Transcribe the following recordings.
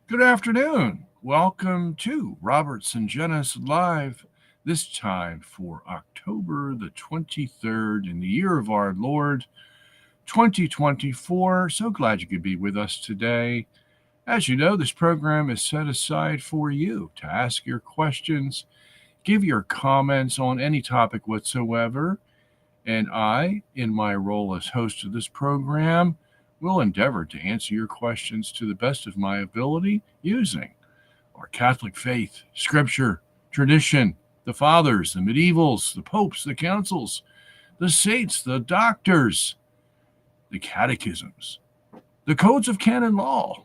Good afternoon. Welcome to Robert Sungenis Live, this time for October the 23rd in the year of our Lord 2024. So glad you could be with us today. As you know, this program is set aside for you to ask your questions, give your comments on any topic whatsoever, and I, in my role as host of this program, will endeavor to answer your questions to the best of my ability using our Catholic faith, scripture, tradition, the fathers, the medievals, the popes, the councils, the saints, the doctors, the catechisms, the codes of canon law,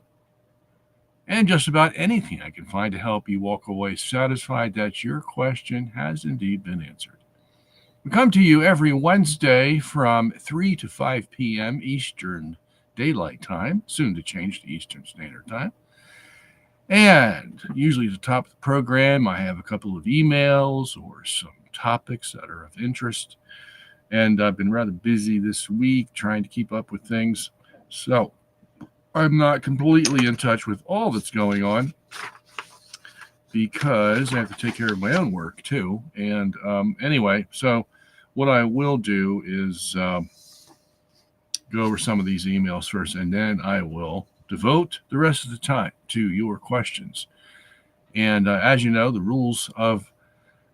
and just about anything I can find to help you walk away satisfied that your question has indeed been answered. We come to you every Wednesday from 3 to 5 p.m. Eastern Daylight Time, soon to change to Eastern Standard Time. And usually at the top of the program, I have a couple of emails or some topics that are of interest. And I've been rather busy this week trying to keep up with things. So I'm not completely in touch with all that's going on because I have to take care of my own work too. And anyway, so what I will do is go over some of these emails first, and then I will devote the rest of the time to your questions. And as you know, the rules of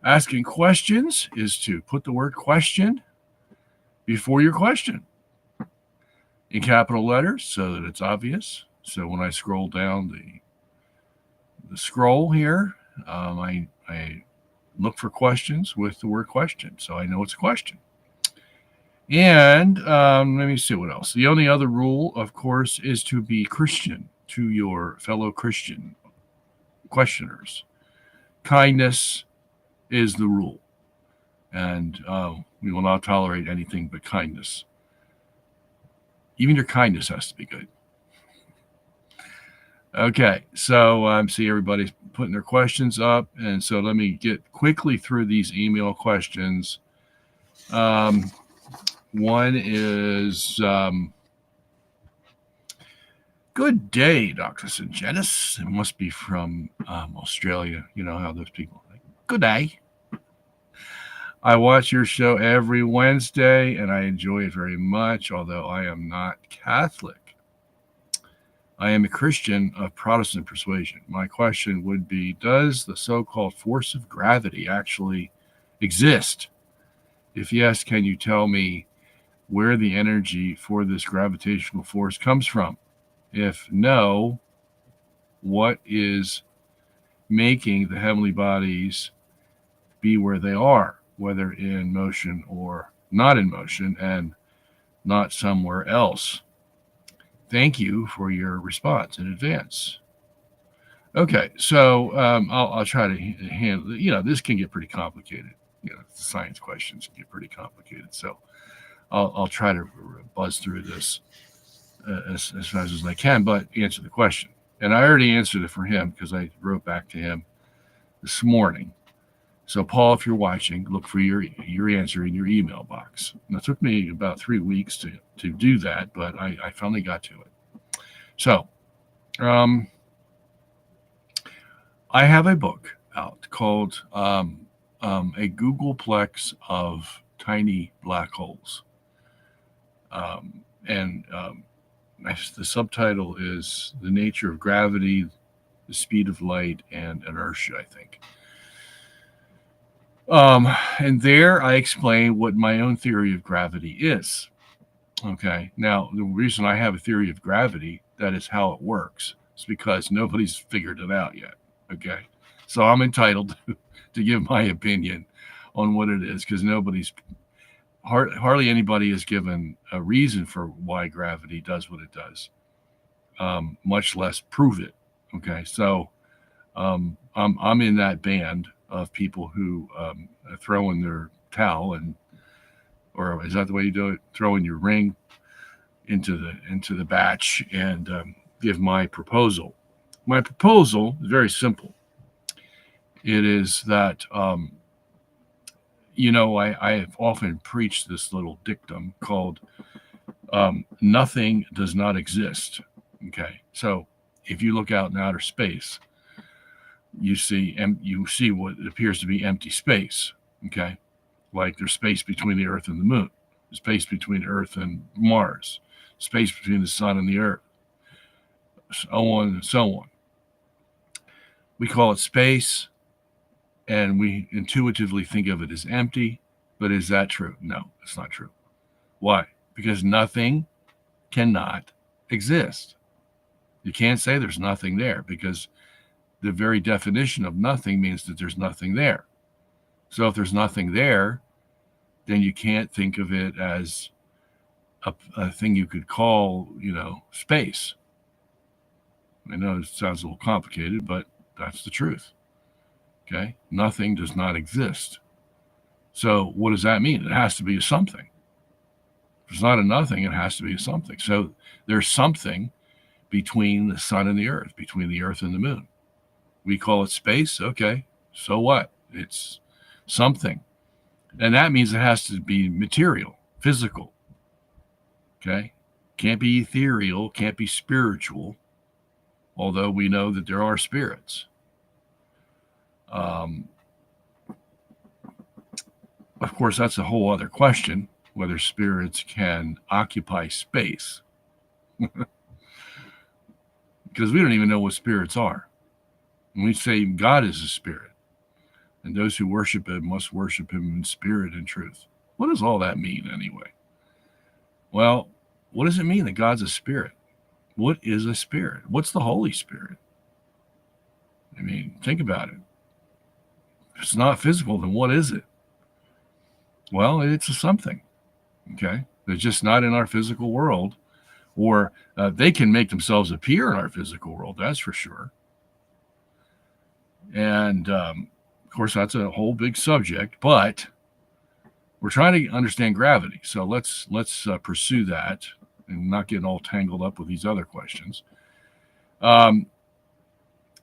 asking questions is to put the word question before your question in capital letters so that it's obvious. So when I scroll down the scroll here, I look for questions with the word question, so I know it's a question. And let me see what else. The only other rule, of course, is to be Christian to your fellow Christian questioners. Kindness is the rule, and we will not tolerate anything but kindness. Even your kindness has to be good. Okay, so see everybody's putting their questions up, and so let me get quickly through these email questions. One is good day, Dr. Sungenis. It must be from Australia. You know how those people think. Good day. I watch your show every Wednesday and I enjoy it very much, although I am not Catholic. I am a Christian of Protestant persuasion. My question would be, does the so-called force of gravity actually exist? If yes, can you tell me where the energy for this gravitational force comes from? If no, what is making the heavenly bodies be where they are, whether in motion or not in motion, and not somewhere else? Thank you for your response in advance. Okay, so I'll try to handle. This can get pretty complicated. Science questions can get pretty complicated. So I'll try to buzz through this as fast as I can, but answer the question. And I already answered it for him because I wrote back to him this morning. So, Paul, if you're watching, look for your answer in your email box. And it took me about 3 weeks to do that, but I finally got to it. So, I have a book out called A Googleplex of Tiny Black Holes. And the subtitle is The Nature of Gravity, the Speed of Light, and Inertia, I think. And there I explain what my own theory of gravity is. Okay. Now, the reason I have a theory of gravity, that is how it works, is because nobody's figured it out yet. Okay. So I'm entitled to give my opinion on what it is because hardly anybody has given a reason for why gravity does what it does, much less prove it. Okay. So I'm in that band of people who throw in their towel or is that the way you do it? Throw in your ring into the batch and give my proposal. My proposal is very simple. It is that I have often preached this little dictum called nothing does not exist. Okay, so if you look out in outer space, you see what appears to be empty space. Okay, like there's space between the Earth and the Moon, space between Earth and Mars, space between the Sun and the Earth, so on and so on. We call it space, and we intuitively think of it as empty. But is that true? No, it's not true. Why? Because nothing cannot exist. You can't say there's nothing there, because the very definition of nothing means that there's nothing there. So if there's nothing there, then you can't think of it as a thing you could call, space. I know it sounds a little complicated, but that's the truth. Okay? Nothing does not exist. So what does that mean? It has to be a something. If it's not a nothing, it has to be a something. So there's something between the sun and the earth, between the earth and the moon. We call it space. Okay, so what? It's something. And that means it has to be material, physical. Okay? Can't be ethereal, can't be spiritual, although we know that there are spirits. Of course, that's a whole other question, whether spirits can occupy space. Because we don't even know what spirits are. And we say God is a spirit, and those who worship him must worship him in spirit and truth. What does all that mean anyway? Well, what does it mean that God's a spirit? What is a spirit? What's the Holy Spirit? I mean, think about it. If it's not physical, then what is it? Well, it's a something, okay? They're just not in our physical world, or they can make themselves appear in our physical world, that's for sure. And, of course, that's a whole big subject, but we're trying to understand gravity. So let's pursue that and not get all tangled up with these other questions.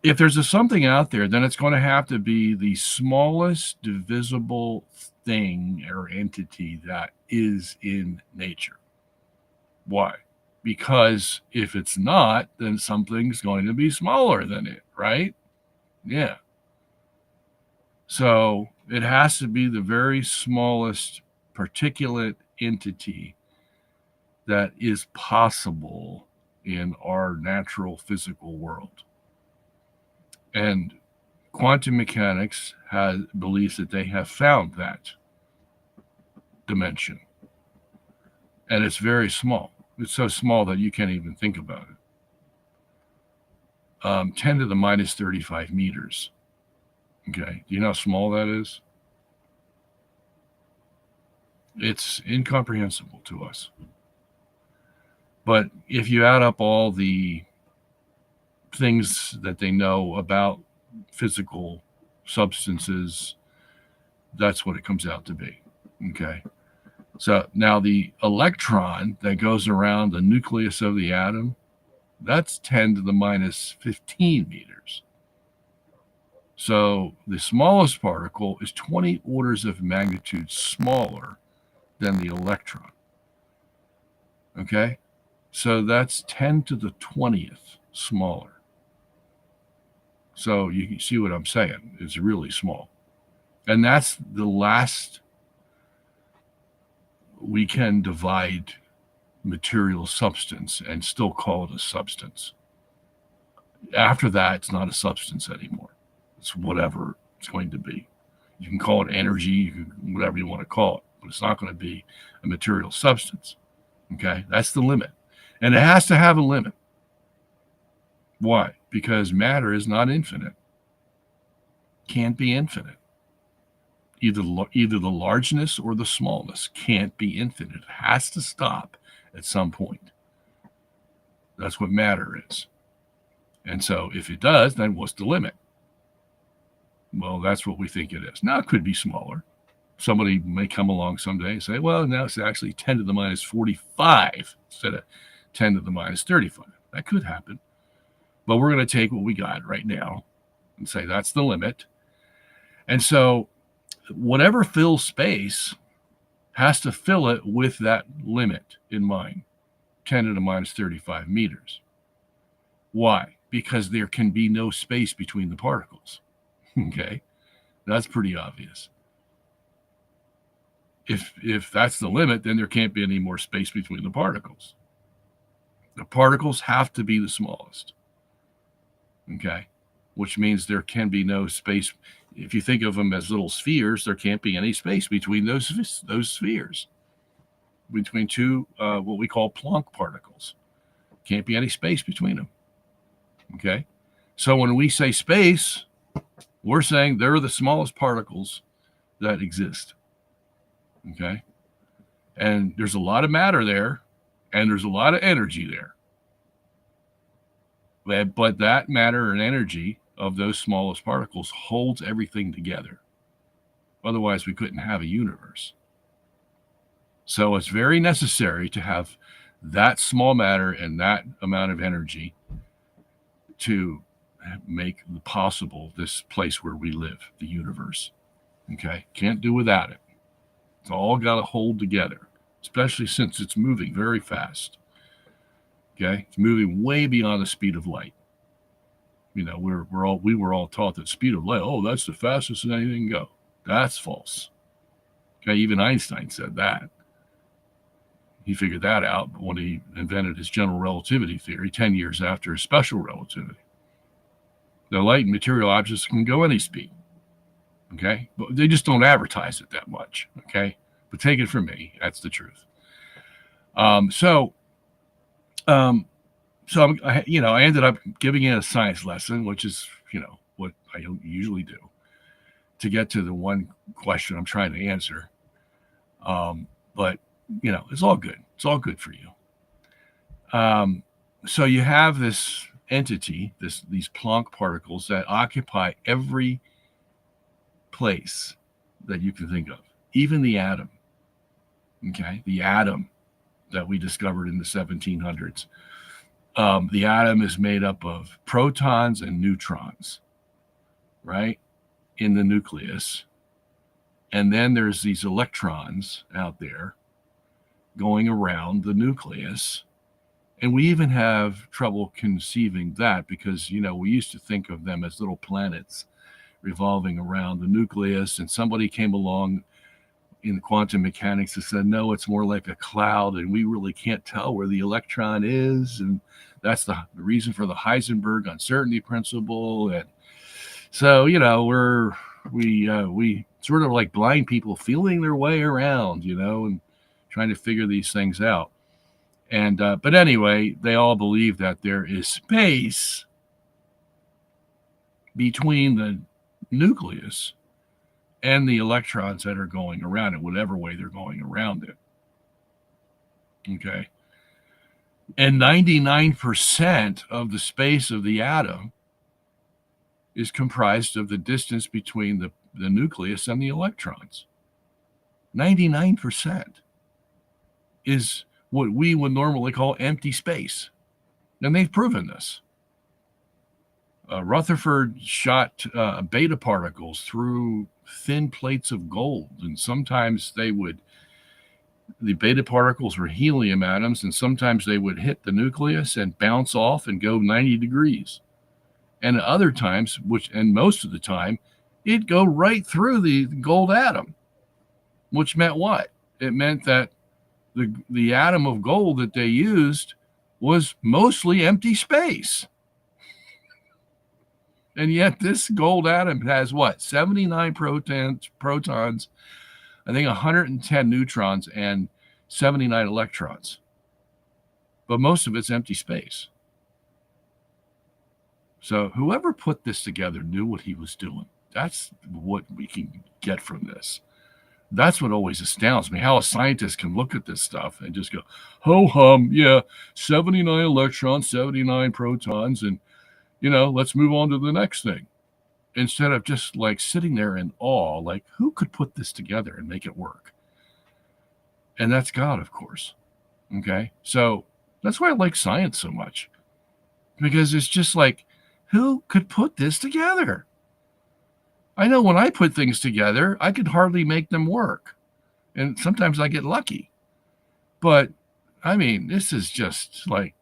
If there's a something out there, then it's going to have to be the smallest divisible thing or entity that is in nature. Why? Because if it's not, then something's going to be smaller than it, right? Yeah. So it has to be the very smallest particulate entity that is possible in our natural physical world. And quantum mechanics believes that they have found that dimension. And it's very small. It's so small that you can't even think about it. 10 to the minus 35 meters. Okay. Do you know how small that is? It's incomprehensible to us. But if you add up all the things that they know about physical substances, that's what it comes out to be. Okay. So now the electron that goes around the nucleus of the atom, that's 10 to the minus 15 meters. So the smallest particle is 20 orders of magnitude smaller than the electron. Okay. So that's 10 to the 20th smaller. So you can see what I'm saying. It's really small. And that's the last we can divide material substance and still call it a substance. After that, it's not a substance anymore. It's whatever it's going to be. You can call it energy, whatever you want to call it, but it's not going to be a material substance. Okay? That's the limit. And it has to have a limit. Why? Because matter is not infinite. Can't be infinite. Either the largeness or the smallness can't be infinite. It has to stop at some point. That's what matter is. And so if it does, then what's the limit? Well, that's what we think it is. Now, it could be smaller. Somebody may come along someday and say, well, now it's actually 10 to the minus 45 instead of 10 to the minus 35. That could happen. But we're going to take what we got right now and say that's the limit. And so whatever fills space has to fill it with that limit in mind, 10 to the minus 35 meters. Why? because there can be no space between the particles. Okay, that's pretty obvious. If that's the limit, then there can't be any more space between the particles. The particles have to be the smallest. Okay, which means there can be no space. If you think of them as little spheres, there can't be any space between those spheres, between two what we call Planck particles. Can't be any space between them. Okay, so when we say space, we're saying they're the smallest particles that exist. Okay, and there's a lot of matter there, and there's a lot of energy there. But that matter and energy of those smallest particles holds everything together. Otherwise, we couldn't have a universe. So it's very necessary to have that small matter and that amount of energy to make possible this place where we live, the universe. Okay, can't do without it. It's all got to hold together, especially since it's moving very fast. Okay, it's moving way beyond the speed of light. You know, we were all taught that speed of light. Oh, that's the fastest that anything can go. That's false. Okay, even Einstein said that. He figured that out when he invented his general relativity theory 10 years after his special relativity. The light and material objects can go any speed. Okay, but they just don't advertise it that much. Okay, but take it from me, that's the truth. So I ended up giving it a science lesson, which is, what I usually do to get to the one question I'm trying to answer. But, it's all good. It's all good for you. So you have this entity, these Planck particles that occupy every place that you can think of, even the atom. Okay, the atom that we discovered in the 1700s. The atom is made up of protons and neutrons, right, in the nucleus. And then there's these electrons out there going around the nucleus. And we even have trouble conceiving that because, we used to think of them as little planets revolving around the nucleus. And somebody came along in quantum mechanics and said, no, it's more like a cloud, and we really can't tell where the electron is. And that's the reason for the Heisenberg uncertainty principle. And so, we sort of like blind people feeling their way around, and trying to figure these things out. And but anyway, they all believe that there is space between the nucleus and the electrons that are going around it, whatever way they're going around it. Okay. And 99% of the space of the atom is comprised of the distance between the nucleus and the electrons. 99% is what we would normally call empty space. And they've proven this. Rutherford shot beta particles through thin plates of gold, and sometimes the beta particles were helium atoms, and sometimes they would hit the nucleus and bounce off and go 90 degrees. And at other times, and most of the time, it'd go right through the gold atom, which meant what? It meant that the atom of gold that they used was mostly empty space. And yet this gold atom has what? 79 protons, I think 110 neutrons, and 79 electrons. But most of it's empty space. So whoever put this together knew what he was doing. That's what we can get from this. That's what always astounds me, how a scientist can look at this stuff and just go, ho hum, yeah, 79 electrons, 79 protons, and let's move on to the next thing. Instead of just like sitting there in awe, like who could put this together and make it work? And that's God, of course. Okay. So that's why I like science so much, because it's just like, who could put this together? I know when I put things together, I could hardly make them work. And sometimes I get lucky. But I mean, this is just like,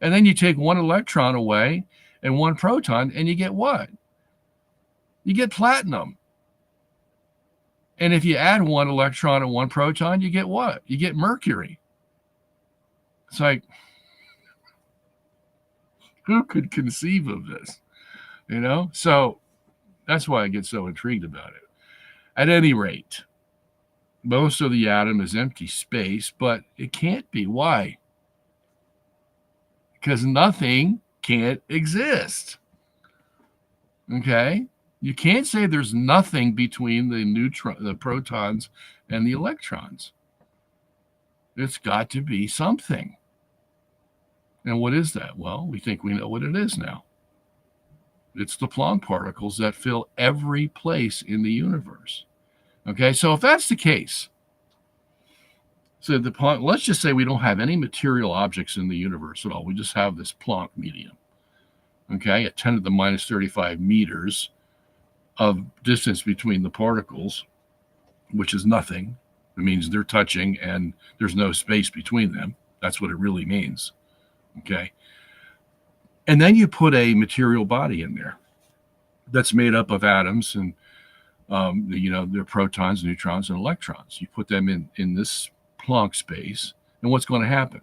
And then you take one electron away and one proton, and you get what? You get platinum. And if you add one electron and one proton, you get what? You get mercury. It's like, who could conceive of this? You know? So that's why I get so intrigued about it. At any rate, most of the atom is empty space, but it can't be. Why? Because nothing can't exist. Okay? You can't say there's nothing between the protons and the electrons. It's got to be something. And what is that? Well, we think we know what it is now. It's the Planck particles that fill every place in the universe. Okay, so if that's the case, so let's just say we don't have any material objects in the universe at all. We just have this Planck medium. Okay, at 10 to the minus 35 meters of distance between the particles, which is nothing. It means they're touching and there's no space between them. That's what it really means. Okay. And then you put a material body in there that's made up of atoms and, they're protons, neutrons, and electrons. You put them in this Planck space, and what's going to happen?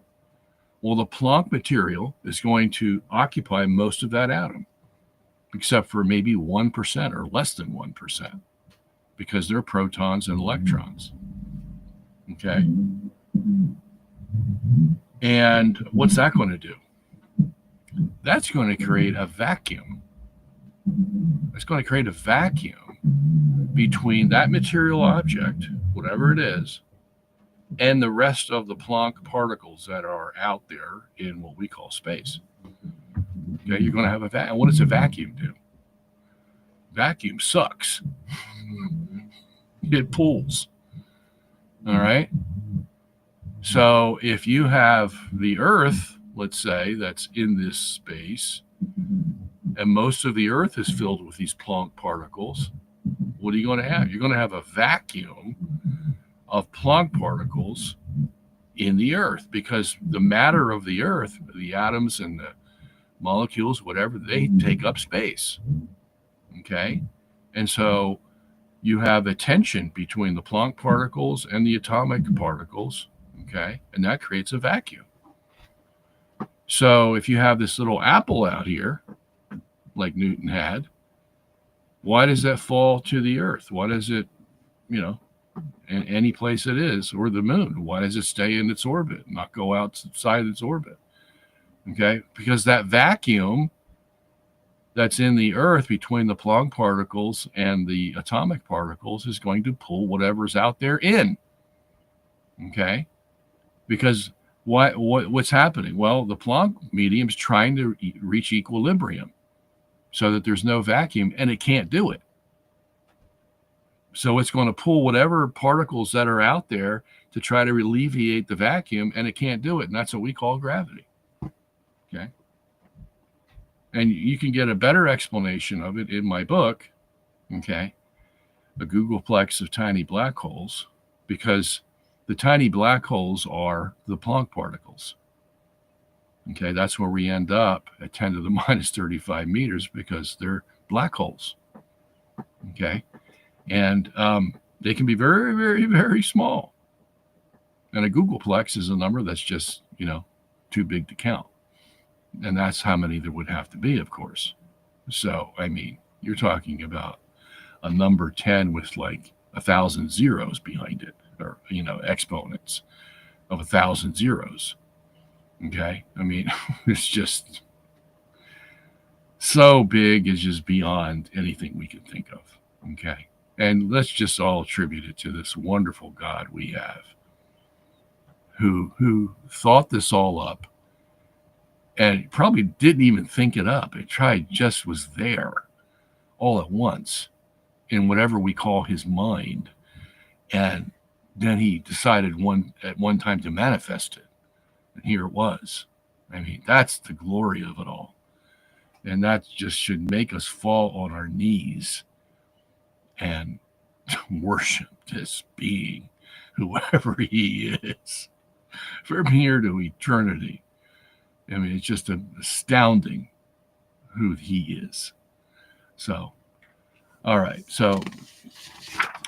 Well, the Planck material is going to occupy most of that atom, except for maybe 1% or less than 1%, because they're protons and electrons. Okay. And what's that going to do? That's going to create a vacuum. It's going to create a vacuum between that material object, whatever it is, and the rest of the Planck particles that are out there in what we call space. Okay, you're going to have a vacuum. What does a vacuum do? Vacuum sucks. It pulls. All right. So if you have the Earth, let's say, that's in this space, and most of the Earth is filled with these Planck particles, what are you going to have? You're going to have a vacuum of Planck particles in the Earth, because the matter of the Earth, the atoms and the molecules, whatever, they take up space. Okay? And so you have a tension between the Planck particles and the atomic particles. Okay? And that creates a vacuum. So if you have this little apple out here, like Newton had, why does that fall to the Earth? Why does it, in any place it is, or the moon? Why does it stay in its orbit, not go outside its orbit? Okay? Because that vacuum that's in the Earth between the Planck particles and the atomic particles is going to pull whatever's out there in. Okay? Because what's happening? Well, the Planck medium is trying to reach equilibrium so that there's no vacuum, and it can't do it. So it's going to pull whatever particles that are out there to try to alleviate the vacuum, and it can't do it. And that's what we call gravity. Okay. And you can get a better explanation of it in my book, okay, A Googleplex of Tiny Black Holes, because the tiny black holes are the Planck particles. Okay, that's where we end up at 10 to the minus 35 meters, because they're black holes. Okay, and they can be very, very, very small. And a Googleplex is a number that's just, too big to count. And that's how many there would have to be, of course. So, I mean, you're talking about a number 10 with like 1,000 zeros behind it, or, exponents of 1,000 zeros. Okay. I mean, it's just so big, it's just beyond anything we can think of. Okay. And let's just all attribute it to this wonderful God we have, who thought this all up, and probably didn't even think it up. It just was there all at once in whatever we call his mind. And then he decided at one time to manifest it. And here it was. I mean, that's the glory of it all. And that just should make us fall on our knees and worship this being, whoever he is, from here to eternity. I mean, it's just astounding who he is. So, all right. So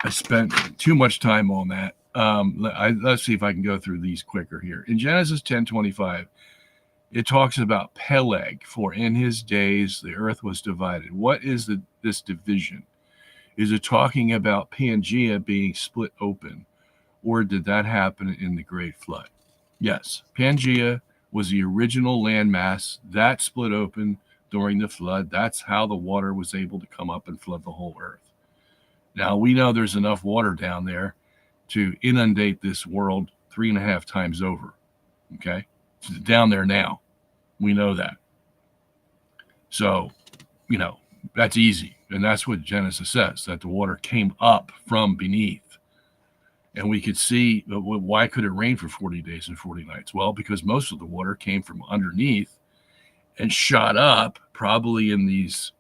I spent too much time on that. Let's see if I can go through these quicker here. In Genesis 10:25, it talks about Peleg, for in his days the earth was divided. What is this division? Is it talking about Pangea being split open, or did that happen in the Great Flood? Yes, Pangea was the original landmass that split open during the flood. That's how the water was able to come up and flood the whole earth. Now, we know there's enough water down there to inundate this world 3.5 times over. Okay? It's down there now. We know that. So, that's easy. And that's what Genesis says, that the water came up from beneath. And we could see, why could it rain for 40 days and 40 nights? Well, because most of the water came from underneath and shot up, probably in these,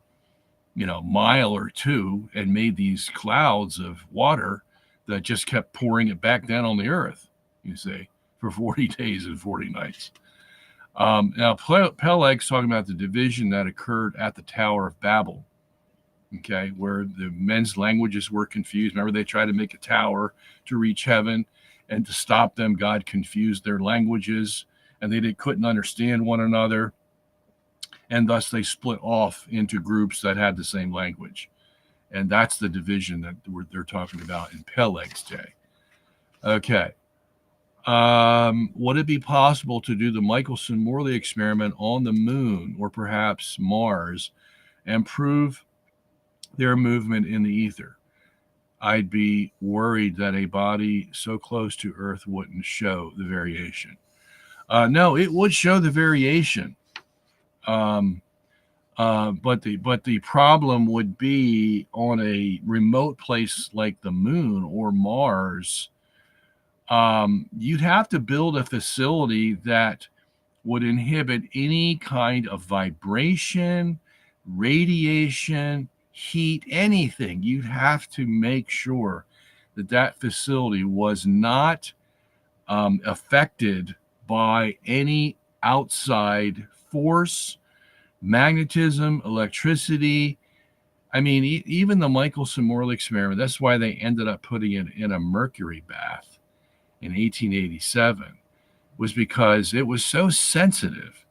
mile or two, and made these clouds of water that just kept pouring it back down on the earth, you see, for 40 days and 40 nights. Now, Peleg's talking about the division that occurred at the Tower of Babel, okay, where the men's languages were confused. Remember, they tried to make a tower to reach heaven, and to stop them, God confused their languages, and they couldn't understand one another, and thus they split off into groups that had the same language. And that's the division that they're talking about in Peleg's day. Okay. Would it be possible to do the Michelson-Morley experiment on the moon or perhaps Mars and prove their movement in the ether? I'd be worried that a body so close to Earth wouldn't show the variation. No, it would show the variation. But the problem would be on a remote place like the moon or Mars. You'd have to build a facility that would inhibit any kind of vibration, radiation, heat, anything. You'd have to make sure that facility was not affected by any outside force, magnetism, electricity. I mean, even the Michelson-Morley experiment, that's why they ended up putting it in a mercury bath in 1887, was because it was so sensitive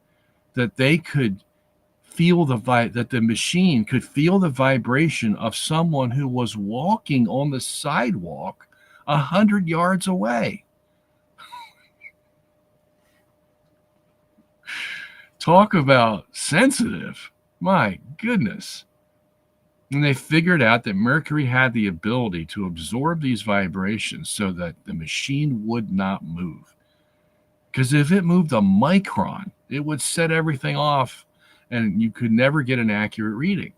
that they could feel that the machine could feel the vibration of someone who was walking on the sidewalk 100 yards away. Talk about sensitive. My goodness. And they figured out that mercury had the ability to absorb these vibrations so that the machine would not move. Because if it moved a micron, it would set everything off and you could never get an accurate reading.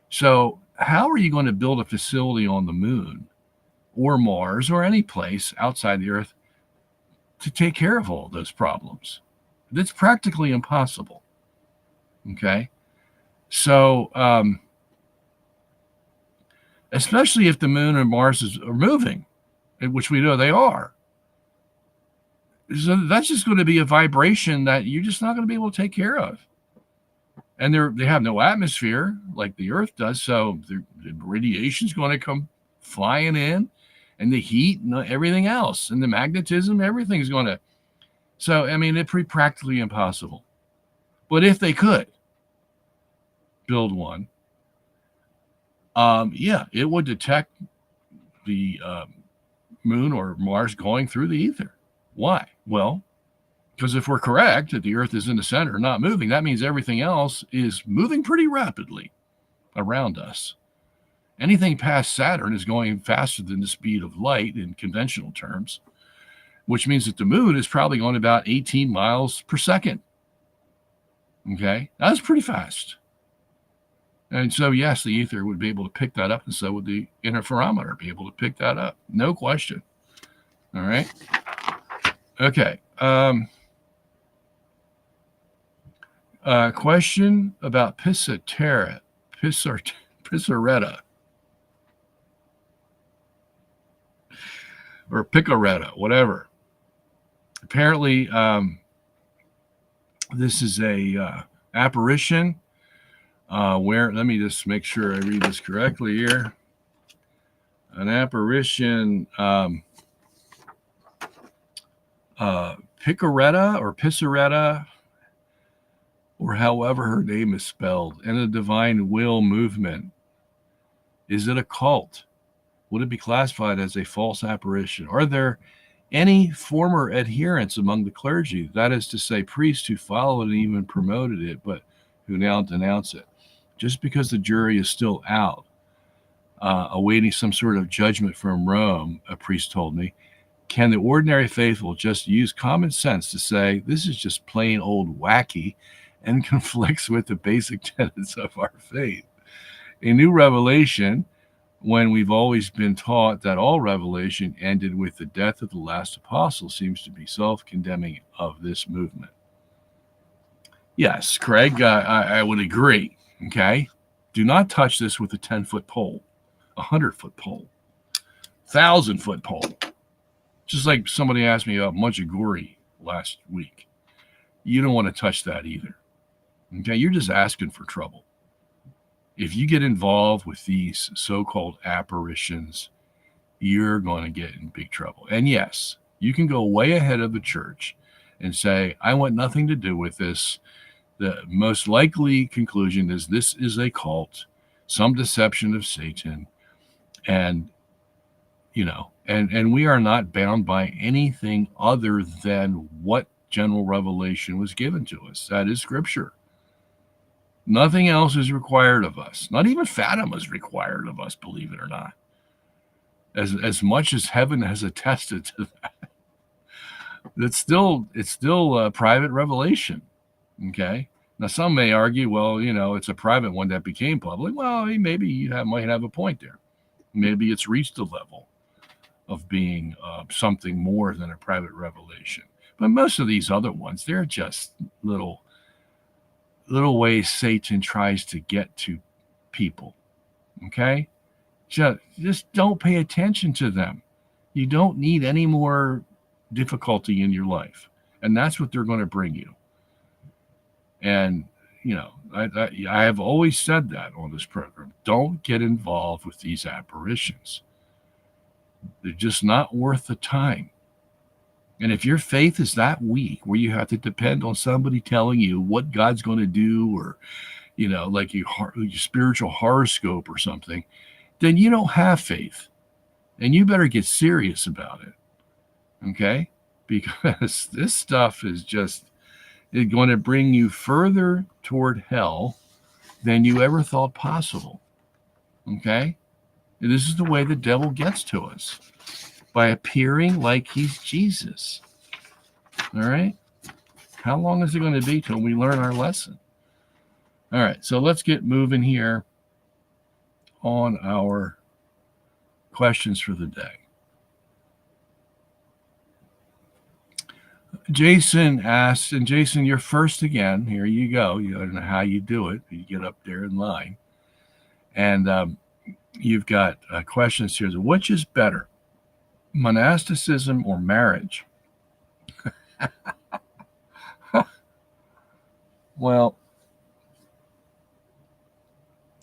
So how are you going to build a facility on the moon or Mars or any place outside the Earth to take care of all those problems? That's practically impossible. Okay? So, especially if the moon and Mars are moving, which we know they are. So that's just going to be a vibration that you're just not going to be able to take care of. And they have no atmosphere like the Earth does, so the radiation is going to come flying in, and the heat and everything else, and the magnetism, everything's going to. So, I mean, it's pretty practically impossible. But if they could build one, it would detect the moon or Mars going through the ether. Why? Well, because if we're correct that the Earth is in the center, not moving, that means everything else is moving pretty rapidly around us. Anything past Saturn is going faster than the speed of light in conventional terms, which means that the moon is probably going about 18 miles per second. Okay? That's pretty fast. And so, yes, the ether would be able to pick that up, and so would the interferometer be able to pick that up. No question. All right? Okay. Question about Pisaretta. Or Picaretta, whatever. Apparently, This is a apparition where, let me just make sure I read this correctly here. An apparition, Picaretta or Pisaretta, or however her name is spelled, and a divine will movement. Is it a cult? Would it be classified as a false apparition? Are there any former adherents among the clergy, that is to say, priests who followed and even promoted it, but who now denounce it? Just because the jury is still out, awaiting some sort of judgment from Rome, a priest told me, can the ordinary faithful just use common sense to say this is just plain old wacky and conflicts with the basic tenets of our faith? A new revelation, when we've always been taught that all revelation ended with the death of the last apostle, seems to be self-condemning of this movement. Yes, Craig, I would agree. Okay, do not touch this with a 10-foot pole, a 100-foot pole, 1,000-foot pole. Just like somebody asked me about Mudjaguri last week. You don't want to touch that either. Okay, you're just asking for trouble. If you get involved with these so-called apparitions, you're going to get in big trouble. And yes, you can go way ahead of the church and say, I want nothing to do with this. The most likely conclusion is this is a cult, some deception of Satan, and and we are not bound by anything other than what general revelation was given to us. That is Scripture. Nothing else is required of us. Not even Fatima is required of us, believe it or not. As much as heaven has attested to that, it's still a private revelation. Okay. Now some may argue, well, it's a private one that became public. Well, maybe you might have a point there. Maybe it's reached a level of being something more than a private revelation. But most of these other ones, they're just little ways Satan tries to get to people. Okay? Just don't pay attention to them. You don't need any more difficulty in your life. And that's what they're going to bring you. And, I have always said that on this program. Don't get involved with these apparitions. They're just not worth the time. And if your faith is that weak, where you have to depend on somebody telling you what God's going to do, or, like your spiritual horoscope or something, then you don't have faith. And you better get serious about it. Okay? Because this stuff is going to bring you further toward hell than you ever thought possible. Okay? And this is the way the devil gets to us, by appearing like he's Jesus. All right? How long is it going to be till we learn our lesson? All right, so let's get moving here on our questions for the day. Jason asks, and Jason, you're first again. Here you go. You don't know how you do it. You get up there in line. And you've got questions here. Which is better, monasticism or marriage? Well,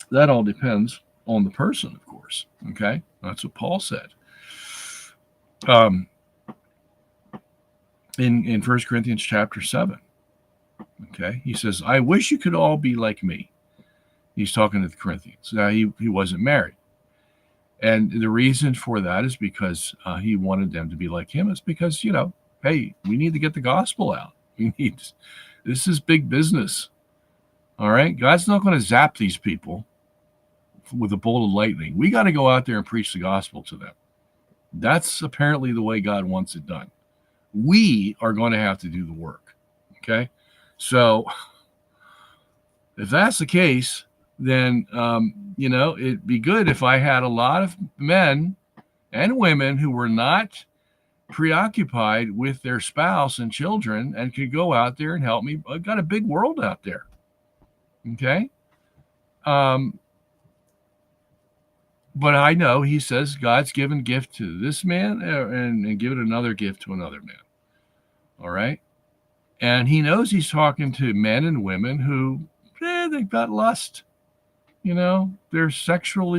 that all depends on the person, of course. Okay? That's what Paul said. In 1 Corinthians chapter 7, okay, he says, I wish you could all be like me. He's talking to the Corinthians. Now, he wasn't married. And the reason for that is because he wanted them to be like him. It's because, hey, we need to get the gospel out. This is big business. All right? God's not going to zap these people with a bolt of lightning. We got to go out there and preach the gospel to them. That's apparently the way God wants it done. We are going to have to do the work. Okay? So if that's the case, then, it'd be good if I had a lot of men and women who were not preoccupied with their spouse and children and could go out there and help me. I've got a big world out there. Okay? But I know he says God's given gift to this man and given another gift to another man. All right? And he knows he's talking to men and women who, they've got lust. They're they're sexual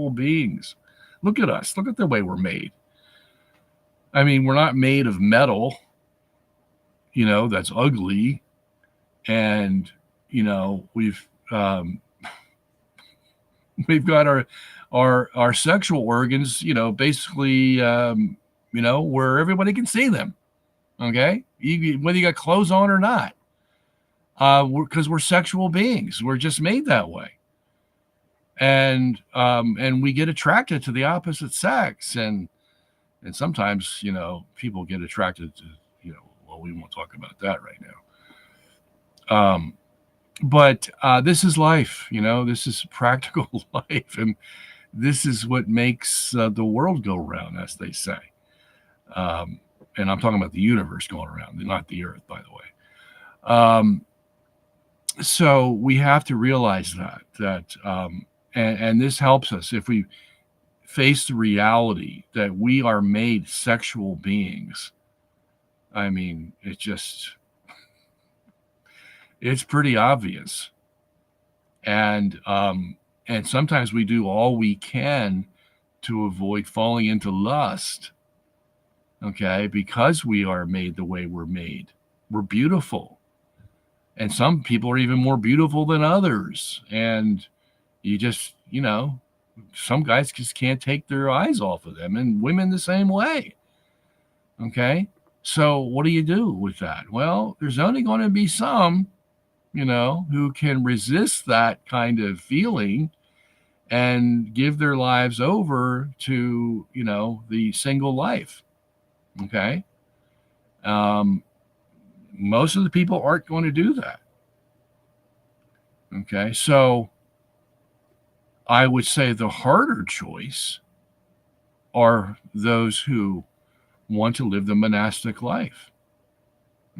beings. Look at us. Look at the way we're made. I mean, we're not made of metal, that's ugly. And, we've got our sexual organs, basically, where everybody can see them. Okay. Whether you got clothes on or not, because we're sexual beings. We're just made that way. And we get attracted to the opposite sex. And sometimes, people get attracted to, well, we won't talk about that right now. But this is life, this is practical life. And this is what makes the world go round, as they say. And I'm talking about the universe going around, not the earth, by the way. So we have to realize that and this helps us if we face the reality that we are made sexual beings. I mean, it's pretty obvious. And sometimes we do all we can to avoid falling into lust. Okay, because we are made the way we're made. We're beautiful. And some people are even more beautiful than others. And you just, some guys just can't take their eyes off of them, and women the same way. Okay, so what do you do with that? Well, there's only going to be some, who can resist that kind of feeling and give their lives over to, the single life. Okay. Most of the people aren't going to do that. Okay. So I would say the harder choice are those who want to live the monastic life.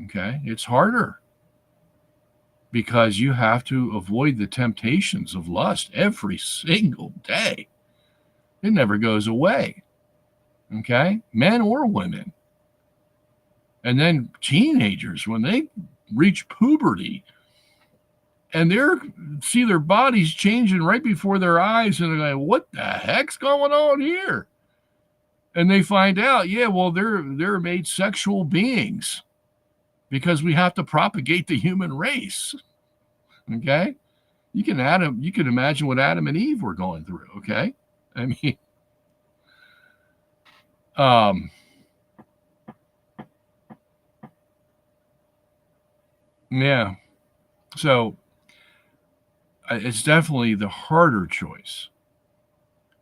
Okay. It's harder because you have to avoid the temptations of lust every single day. It never goes away. Okay. Men or women. And then teenagers, when they reach puberty and see their bodies changing right before their eyes, and they're like, what the heck's going on here? And they find out, they're made sexual beings because we have to propagate the human race. Okay? You can imagine what Adam and Eve were going through, okay? I mean, yeah. So it's definitely the harder choice.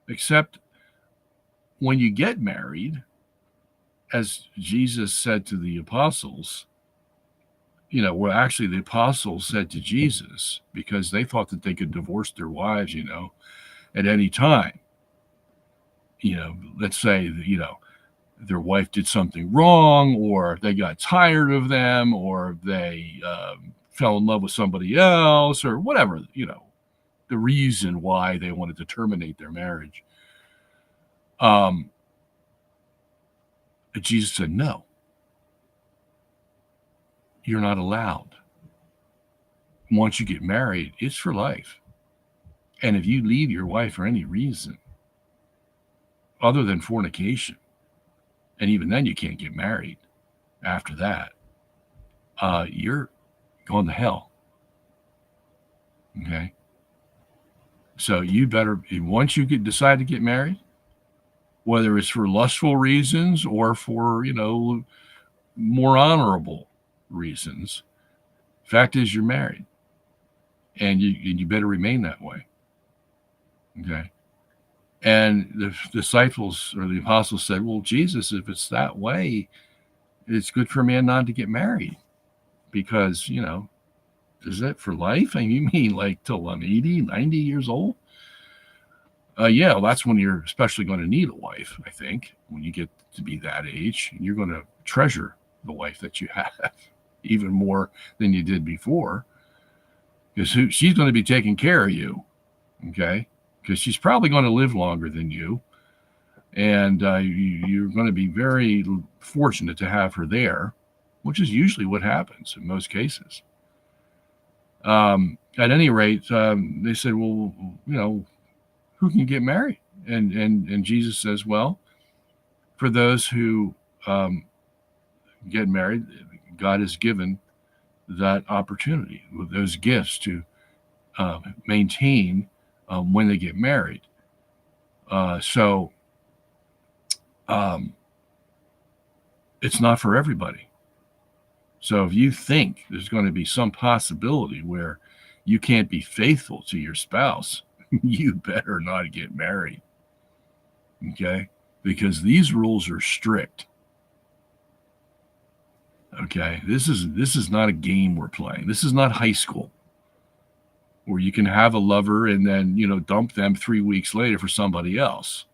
Except when you get married, as Jesus said to the apostles, actually the apostles said to Jesus, because they thought that they could divorce their wives, at any time. Let's say, their wife did something wrong, or they got tired of them, or they fell in love with somebody else, or whatever, the reason why they wanted to terminate their marriage. Jesus said, no, you're not allowed. Once you get married, it's for life. And if you leave your wife for any reason other than fornication, and even then you can't get married after that, you're going to hell. Okay? So you better, once you decide to get married, whether it's for lustful reasons or for, more honorable reasons, fact is you're married. And you better remain that way. Okay? And the disciples or the apostles said, well, Jesus, if it's that way, it's good for a man not to get married. Because, is that for life? And you mean like till I'm 80, 90 years old? Well, that's when you're especially going to need a wife, I think, when you get to be that age. You're going to treasure the wife that you have even more than you did before. Because she's going to be taking care of you, okay? Because she's probably going to live longer than you. And you're going to be very fortunate to have her there. which is usually what happens in most cases. At any rate, they said, well, who can get married? And Jesus says, well, for those who get married, God has given that opportunity with those gifts to maintain when they get married. So it's not for everybody. So if you think there's going to be some possibility where you can't be faithful to your spouse, you better not get married. Okay? Because these rules are strict. Okay? This is not a game we're playing. This is not high school where you can have a lover and then, dump them 3 weeks later for somebody else.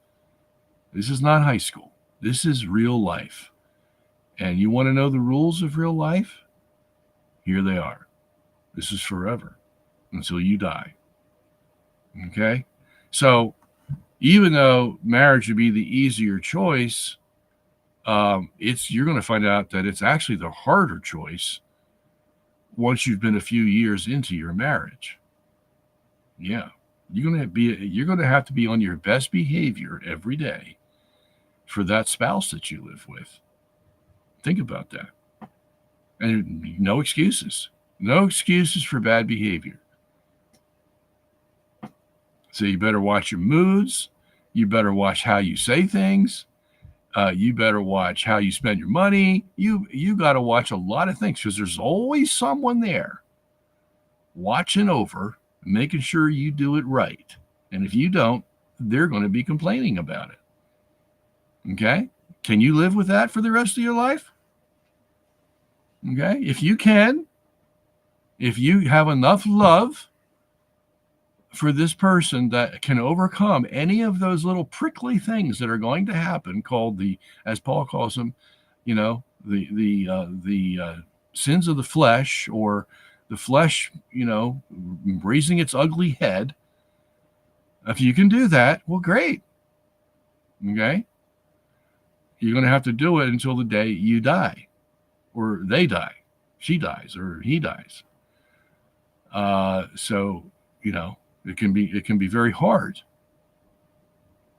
This is not high school. This is real life. And you want to know the rules of real life? Here they are. This is forever until you die. Okay? So even though marriage would be the easier choice, you're going to find out that it's actually the harder choice once you've been a few years into your marriage. Yeah. You're going to have to be on your best behavior every day for that spouse that you live with. Think about that. And no excuses. No excuses for bad behavior. So you better watch your moods. You better watch how you say things. You better watch how you spend your money. You got to watch a lot of things because there's always someone there watching over, making sure you do it right. And if you don't, they're going to be complaining about it. Okay? Can you live with that for the rest of your life? Okay? If you can, if you have enough love for this person that can overcome any of those little prickly things that are going to happen, called as Paul calls them, the sins of the flesh, or the flesh, raising its ugly head. If you can do that, well, great. Okay? You're going to have to do it until the day you die, or they die, she dies, or he dies. So, it can be very hard.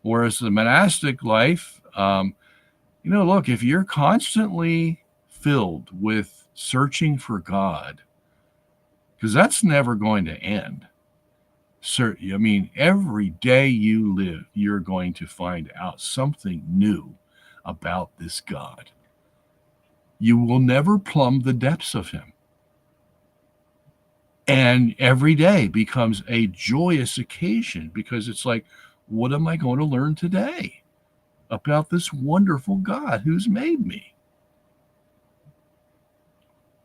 Whereas the monastic life, look, if you're constantly filled with searching for God, because that's never going to end. Every day you live, you're going to find out something new about this God. You will never plumb the depths of him. And every day becomes a joyous occasion because it's like, what am I going to learn today about this wonderful God who's made me?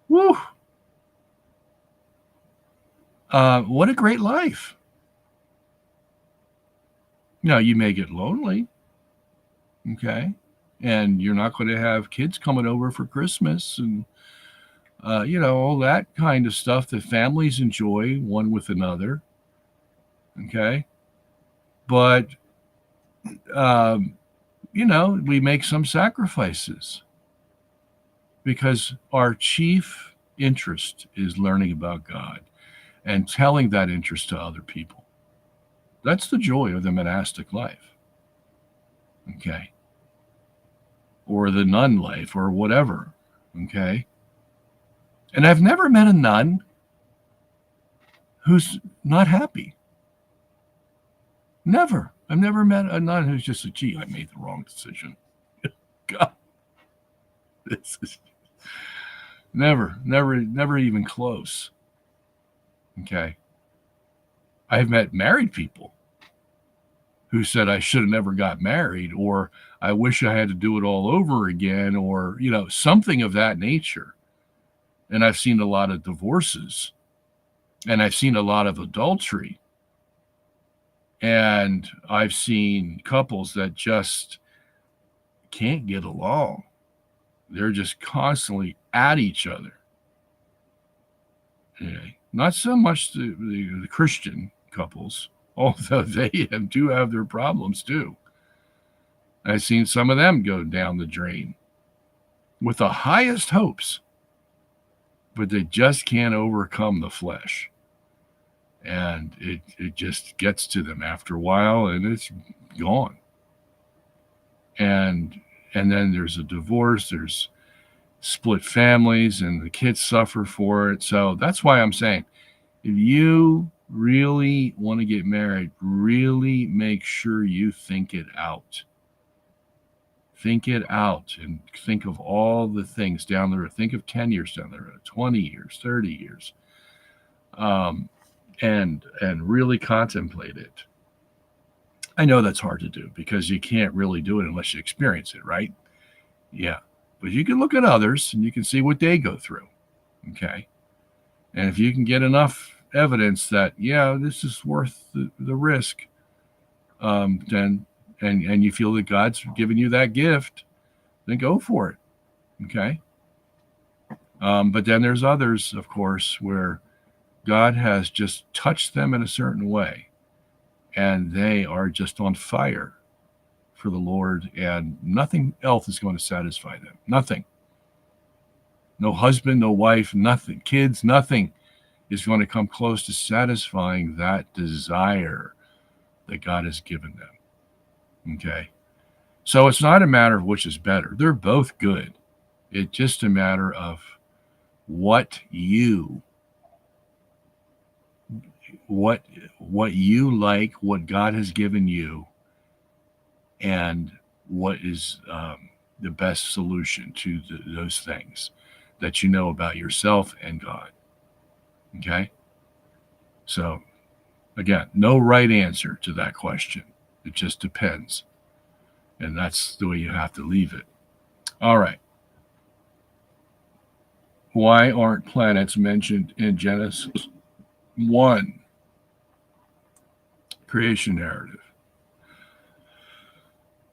Woo! What a great life. Now, you may get lonely, okay? And you're not going to have kids coming over for Christmas and, all that kind of stuff that families enjoy one with another, okay? But, we make some sacrifices because our chief interest is learning about God and telling that interest to other people. That's the joy of the monastic life, okay? Or the nun life, or whatever, okay? And I've never met a nun who's not happy. Never. I've never met a nun who's just like, gee, I made the wrong decision. God. This is never even close. Okay. I've met married people who said I should have never got married, or I wish I had to do it all over again, or, something of that nature. And I've seen a lot of divorces, and I've seen a lot of adultery. And I've seen couples that just can't get along. They're just constantly at each other. Okay. Not so much the Christian couples, although they do have their problems too. I've seen some of them go down the drain with the highest hopes. but they just can't overcome the flesh. And it just gets to them after a while, and it's gone. And then there's a divorce, there's split families, and the kids suffer for it. So that's why I'm saying, if you really want to get married, really make sure you think it out. Think it out and think of all the things down the road. Think of 10 years down the road, 20 years, 30 years, and really contemplate it. I know that's hard to do because you can't really do it unless you experience it, right? Yeah. But you can look at others and you can see what they go through. Okay. And if you can get enough evidence that, yeah, this is worth the risk, then and you feel that God's given you that gift, then go for it. Okay. But then there's others, of course, where God has just touched them in a certain way, and they are just on fire for the Lord, and nothing else is going to satisfy them. Nothing. No husband, no wife, nothing. Kids, nothing is going to come close to satisfying that desire that God has given them. Okay. So it's not a matter of which is better. They're both good. It's just a matter of what you like, what God has given you, and what is the best solution to those things that you know about yourself and God. Okay? So, again, no right answer to that question. It just depends. And that's the way you have to leave it. All right. Why aren't planets mentioned in Genesis 1 creation narrative?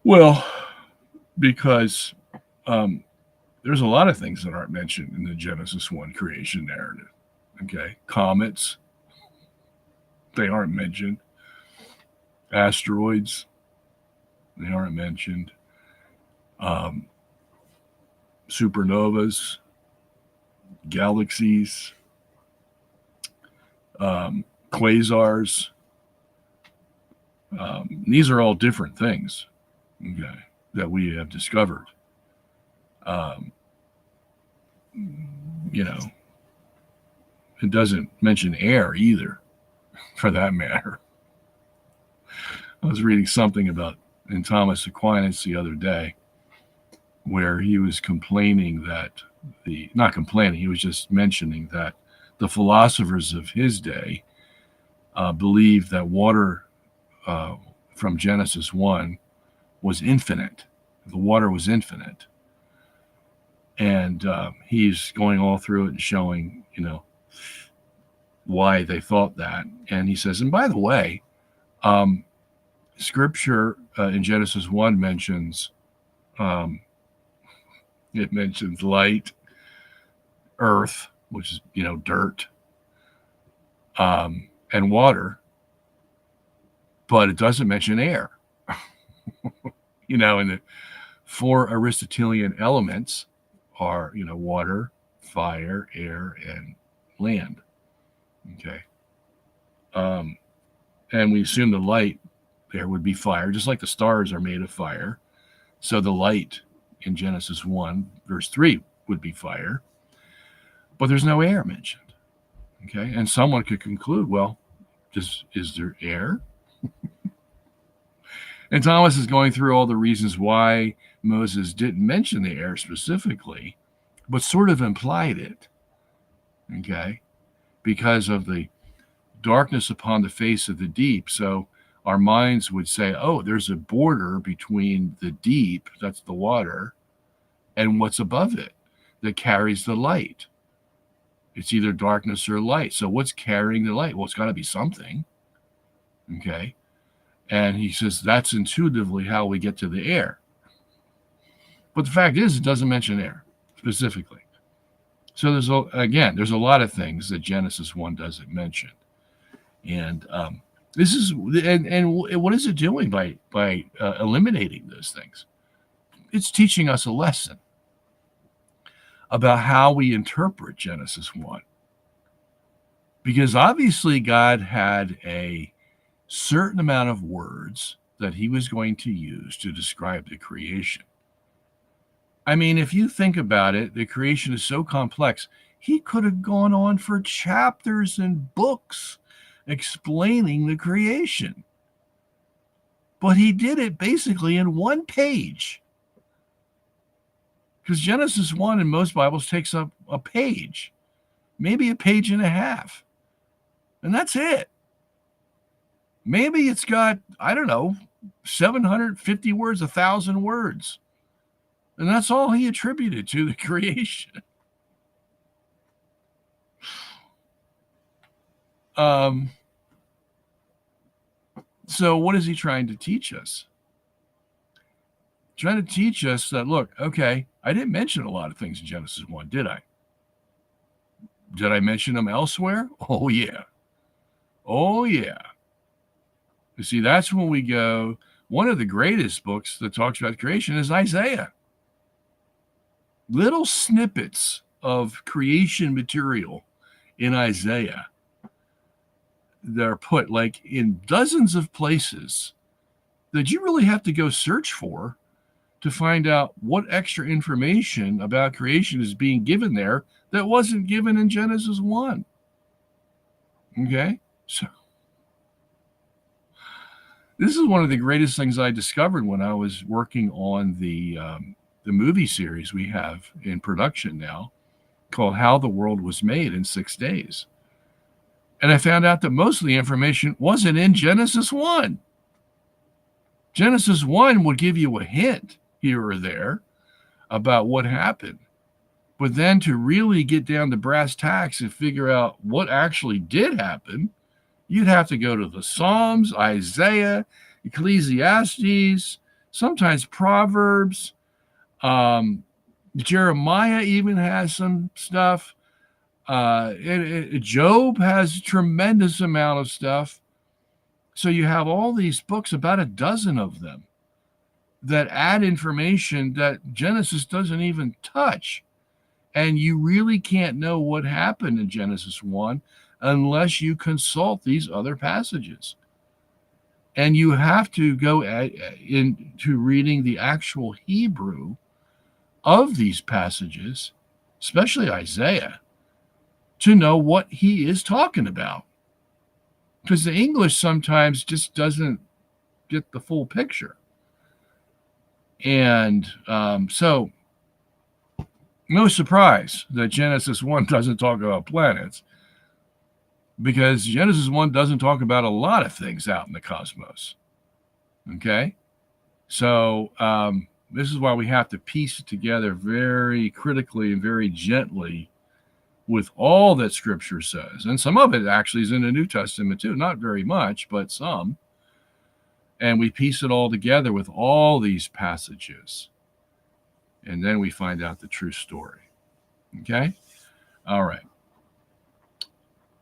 Well, because there's a lot of things that aren't mentioned in the Genesis 1 creation narrative. Okay. Comets, they aren't mentioned. Asteroids, they aren't mentioned. Supernovas, galaxies, quasars. These are all different things, okay, that we have discovered. It doesn't mention air either, for that matter. I was reading something about in Thomas Aquinas the other day, where he was complaining that not complaining, he was just mentioning that the philosophers of his day believed that water from Genesis 1 was infinite. The water was infinite. And he's going all through it and showing, why they thought that. And he says, and by the way, Scripture in Genesis 1 mentions, it mentions light, earth, which is, dirt, and water, but it doesn't mention air. And the 4 Aristotelian elements are, water, fire, air, and land. Okay. And we assume the light there would be fire, just like the stars are made of fire. So the light in Genesis 1, verse 3 would be fire. But there's no air mentioned. Okay. And someone could conclude, well, is there air? And Thomas is going through all the reasons why Moses didn't mention the air specifically, but sort of implied it. Okay. Because of the darkness upon the face of the deep. So our minds would say, oh, there's a border between the deep, that's the water, and what's above it that carries the light. It's either darkness or light. So what's carrying the light? Well, it's got to be something. Okay. And he says that's intuitively how we get to the air. But the fact is, it doesn't mention air specifically. So there's a lot of things that Genesis 1 doesn't mention. And this is and what is it doing by eliminating those things? It's teaching us a lesson. about how we interpret Genesis 1. Because obviously God had a certain amount of words that he was going to use to describe the creation. I mean, if you think about it, the creation is so complex. He could have gone on for chapters and books explaining the creation. But he did it basically in one page. Because Genesis 1 in most Bibles takes up a page, maybe a page and a half. And that's it. Maybe it's got, I don't know, 750 words, 1,000 words. And that's all he attributed to the creation. So what is he trying to teach us? Trying to teach us that, look, okay, I didn't mention a lot of things in Genesis 1, did I? Did I mention them elsewhere? Oh, yeah. Oh, yeah. You see, that's when we go, one of the greatest books that talks about creation is Isaiah. Little snippets of creation material in Isaiah that are put like in dozens of places that you really have to go search for to find out what extra information about creation is being given there that wasn't given in Genesis 1. Okay? So this is one of the greatest things I discovered when I was working on the movie series we have in production now called How the World Was Made in 6 Days. And I found out that most of the information wasn't in Genesis 1. Genesis 1 would give you a hint here or there about what happened. But then to really get down to brass tacks and figure out what actually did happen, you'd have to go to the Psalms, Isaiah, Ecclesiastes, sometimes Proverbs. Jeremiah even has some stuff. Job has a tremendous amount of stuff. So you have all these books, about a dozen of them, that add information that Genesis doesn't even touch. And you really can't know what happened in Genesis 1 unless you consult these other passages. And you have to go into reading the actual Hebrew of these passages, especially Isaiah, to know what he is talking about. Because the English sometimes just doesn't get the full picture. And so no surprise that Genesis 1 doesn't talk about planets, because Genesis 1 doesn't talk about a lot of things out in the cosmos. Okay? So this is why we have to piece it together very critically and very gently with all that Scripture says. And some of it actually is in the New Testament too. Not very much, but some. And we piece it all together with all these passages. And then we find out the true story. Okay? All right.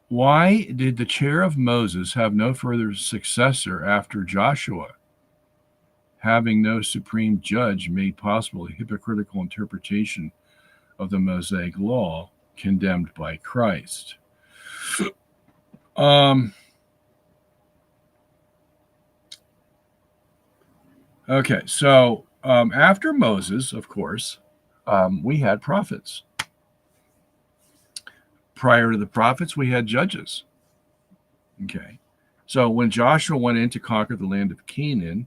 Why did the chair of Moses have no further successor after Joshua? Having no supreme judge made possible a hypocritical interpretation of the Mosaic law condemned by Christ. Okay, so after Moses, of course, we had prophets. Prior to the prophets, we had judges. Okay, so when Joshua went in to conquer the land of Canaan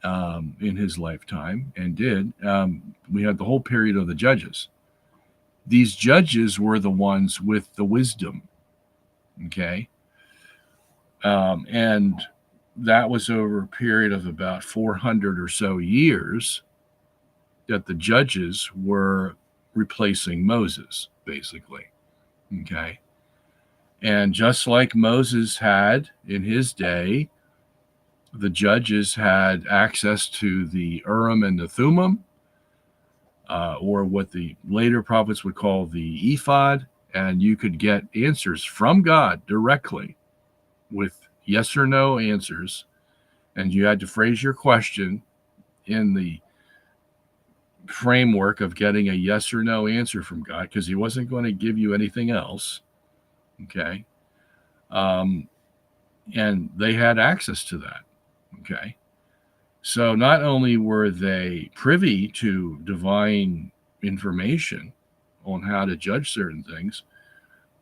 in his lifetime, and did, we had the whole period of the judges. These judges were the ones with the wisdom. Okay, and that was over a period of about 400 or so years that the judges were replacing Moses, basically. Okay. And just like Moses had in his day, the judges had access to the Urim and the Thummim, or what the later prophets would call the ephod, and you could get answers from God directly with yes or no answers, and you had to phrase your question in the framework of getting a yes or no answer from God because he wasn't going to give you anything else. Okay. Um, and they had access to that. Okay. So not only were they privy to divine information on how to judge certain things,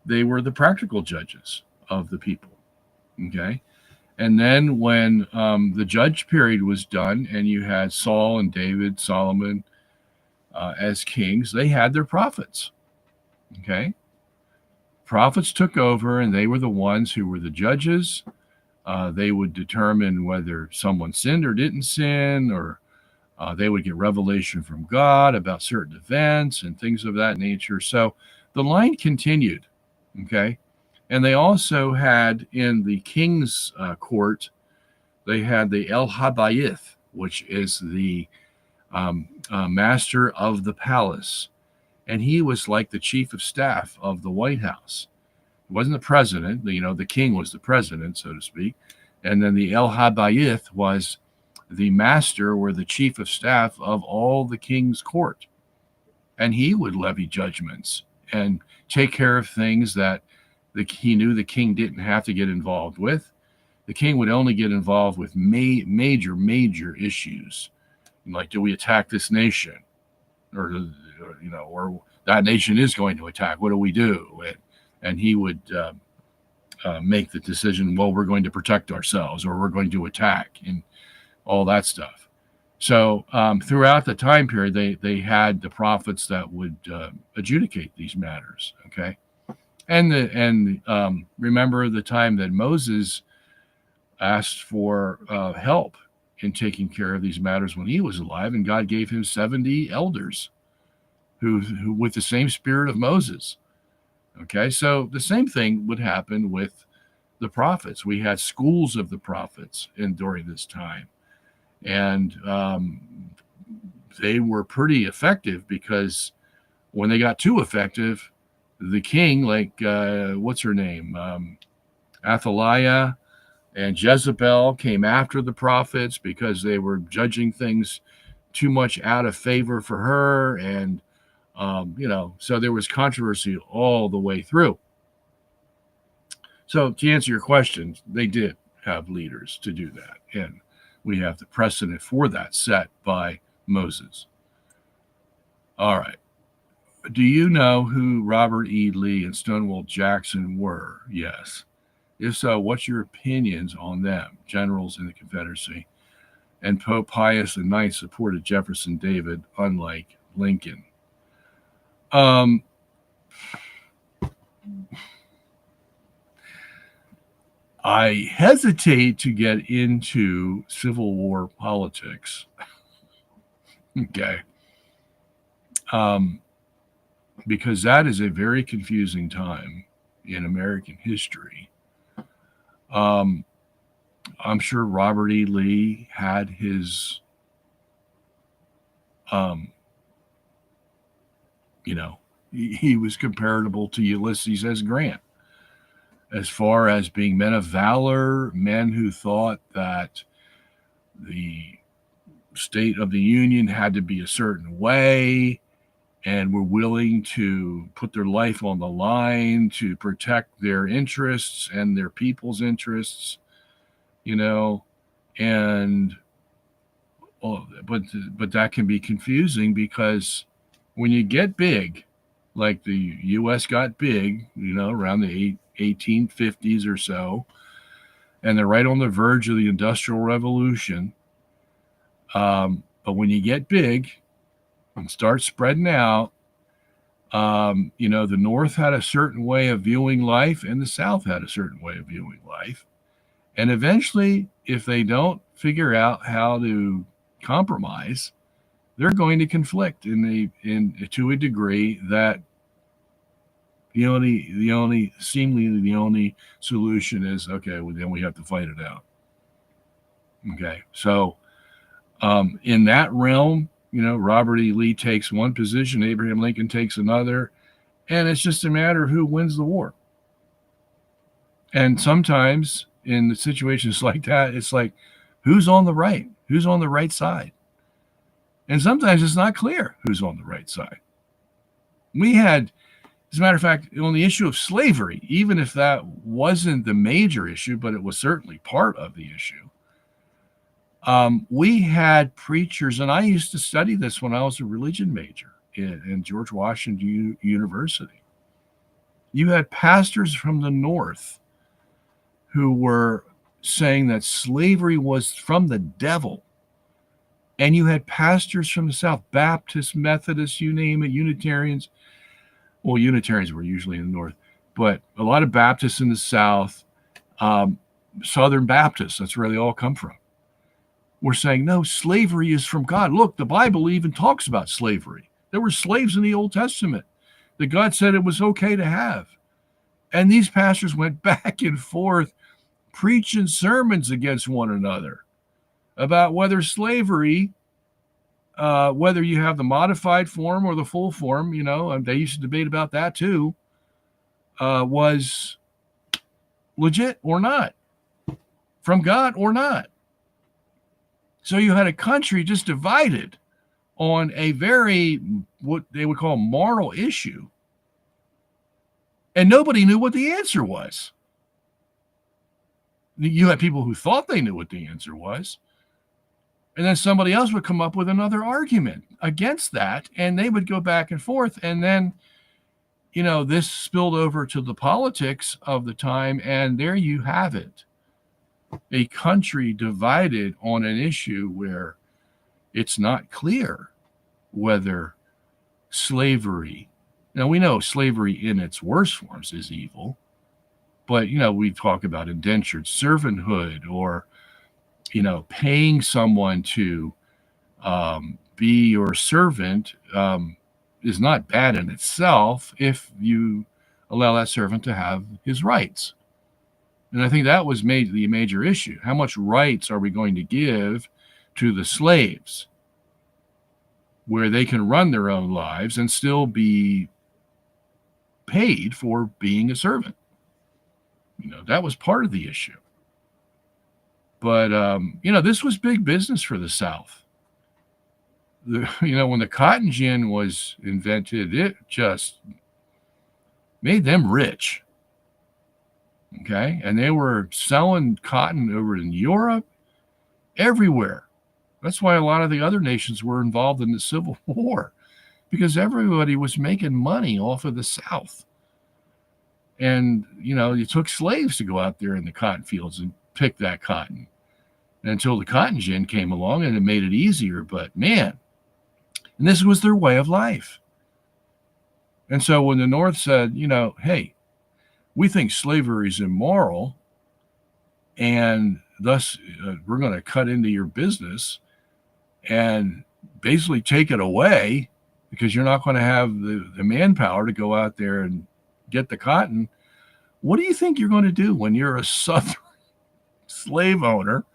they were the practical judges of the people. Okay. And then when the judge period was done and you had Saul and David, Solomon as kings, they had their prophets. Okay. Prophets took over and they were the ones who were the judges. They would determine whether someone sinned or didn't sin, or they would get revelation from God about certain events and things of that nature. So the line continued. Okay. And they also had in the king's court, they had the El Habayith, which is the master of the palace. And he was like the chief of staff of the White House. He wasn't the president, the king was the president, so to speak. And then the El Habayith was the master or the chief of staff of all the king's court. And he would levy judgments and take care of things that he knew the king didn't have to get involved with. The king would only get involved with major issues, like, do we attack this nation, or that nation is going to attack. What do we do? And he would make the decision. Well, we're going to protect ourselves, or we're going to attack, and all that stuff. So throughout the time period, they had the prophets that would adjudicate these matters. Okay. And remember the time that Moses asked for help in taking care of these matters when he was alive, and God gave him 70 elders who with the same spirit of Moses. Okay, so the same thing would happen with the prophets. We had schools of the prophets during this time, and they were pretty effective, because when they got too effective, the king, like what's her name, Athaliah and Jezebel, came after the prophets because they were judging things too much out of favor for her, and so there was controversy all the way through. So to answer your question, they did have leaders to do that, and we have the precedent for that set by Moses. All right. Do you know who Robert E. Lee and Stonewall Jackson were? Yes. If so, what's your opinions on them, generals in the Confederacy? And Pope Pius IX supported Jefferson David, unlike Lincoln. I hesitate to get into Civil War politics. Okay. Because that is a very confusing time in American history. I'm sure Robert E. Lee had his, he was comparable to Ulysses S. Grant as far as being men of valor, men who thought that the State of the Union had to be a certain way and were willing to put their life on the line to protect their interests and their people's interests, and but that can be confusing, because when you get big, like the U.S. got big, around the 1850s or so, and they're right on the verge of the Industrial Revolution. But when you get big and start spreading out, the North had a certain way of viewing life, and the South had a certain way of viewing life. And eventually, if they don't figure out how to compromise, they're going to conflict to a degree that the only solution is, okay, well, then we have to fight it out. Okay, so in that realm, Robert E. Lee takes one position, Abraham Lincoln takes another, and it's just a matter of who wins the war. And sometimes in the situations like that, it's like, who's on the right? Who's on the right side? And sometimes it's not clear who's on the right side. We had, as a matter of fact, on the issue of slavery, even if that wasn't the major issue, but it was certainly part of the issue, we had preachers, and I used to study this when I was a religion major in George Washington University. You had pastors from the North who were saying that slavery was from the devil. And you had pastors from the South, Baptists, Methodists, you name it, Unitarians. Well, Unitarians were usually in the North, but a lot of Baptists in the South, Southern Baptists, that's where they all come from. We're saying, no, slavery is from God. Look, the Bible even talks about slavery. There were slaves in the Old Testament that God said it was okay to have. And these pastors went back and forth preaching sermons against one another about whether slavery, whether you have the modified form or the full form, and they used to debate about that too, was legit or not, from God or not. So you had a country just divided on a very, what they would call moral issue, and nobody knew what the answer was. You had people who thought they knew what the answer was, and then somebody else would come up with another argument against that, and they would go back and forth. And then, this spilled over to the politics of the time, and there you have it. A country divided on an issue where it's not clear whether slavery, now we know slavery in its worst forms is evil, but, we talk about indentured servanthood or, paying someone to be your servant is not bad in itself if you allow that servant to have his rights. And I think that was the major issue. How much rights are we going to give to the slaves where they can run their own lives and still be paid for being a servant? That was part of the issue. But, this was big business for the South. When the cotton gin was invented, it just made them rich. Okay. And they were selling cotton over in Europe, everywhere. That's why a lot of the other nations were involved in the Civil War, because everybody was making money off of the South. And, you took slaves to go out there in the cotton fields and pick that cotton until the cotton gin came along and it made it easier. But man, and this was their way of life. And so when the North said, hey, we think slavery is immoral, and thus we're going to cut into your business and basically take it away because you're not going to have the manpower to go out there and get the cotton. What do you think you're going to do when you're a Southern slave owner?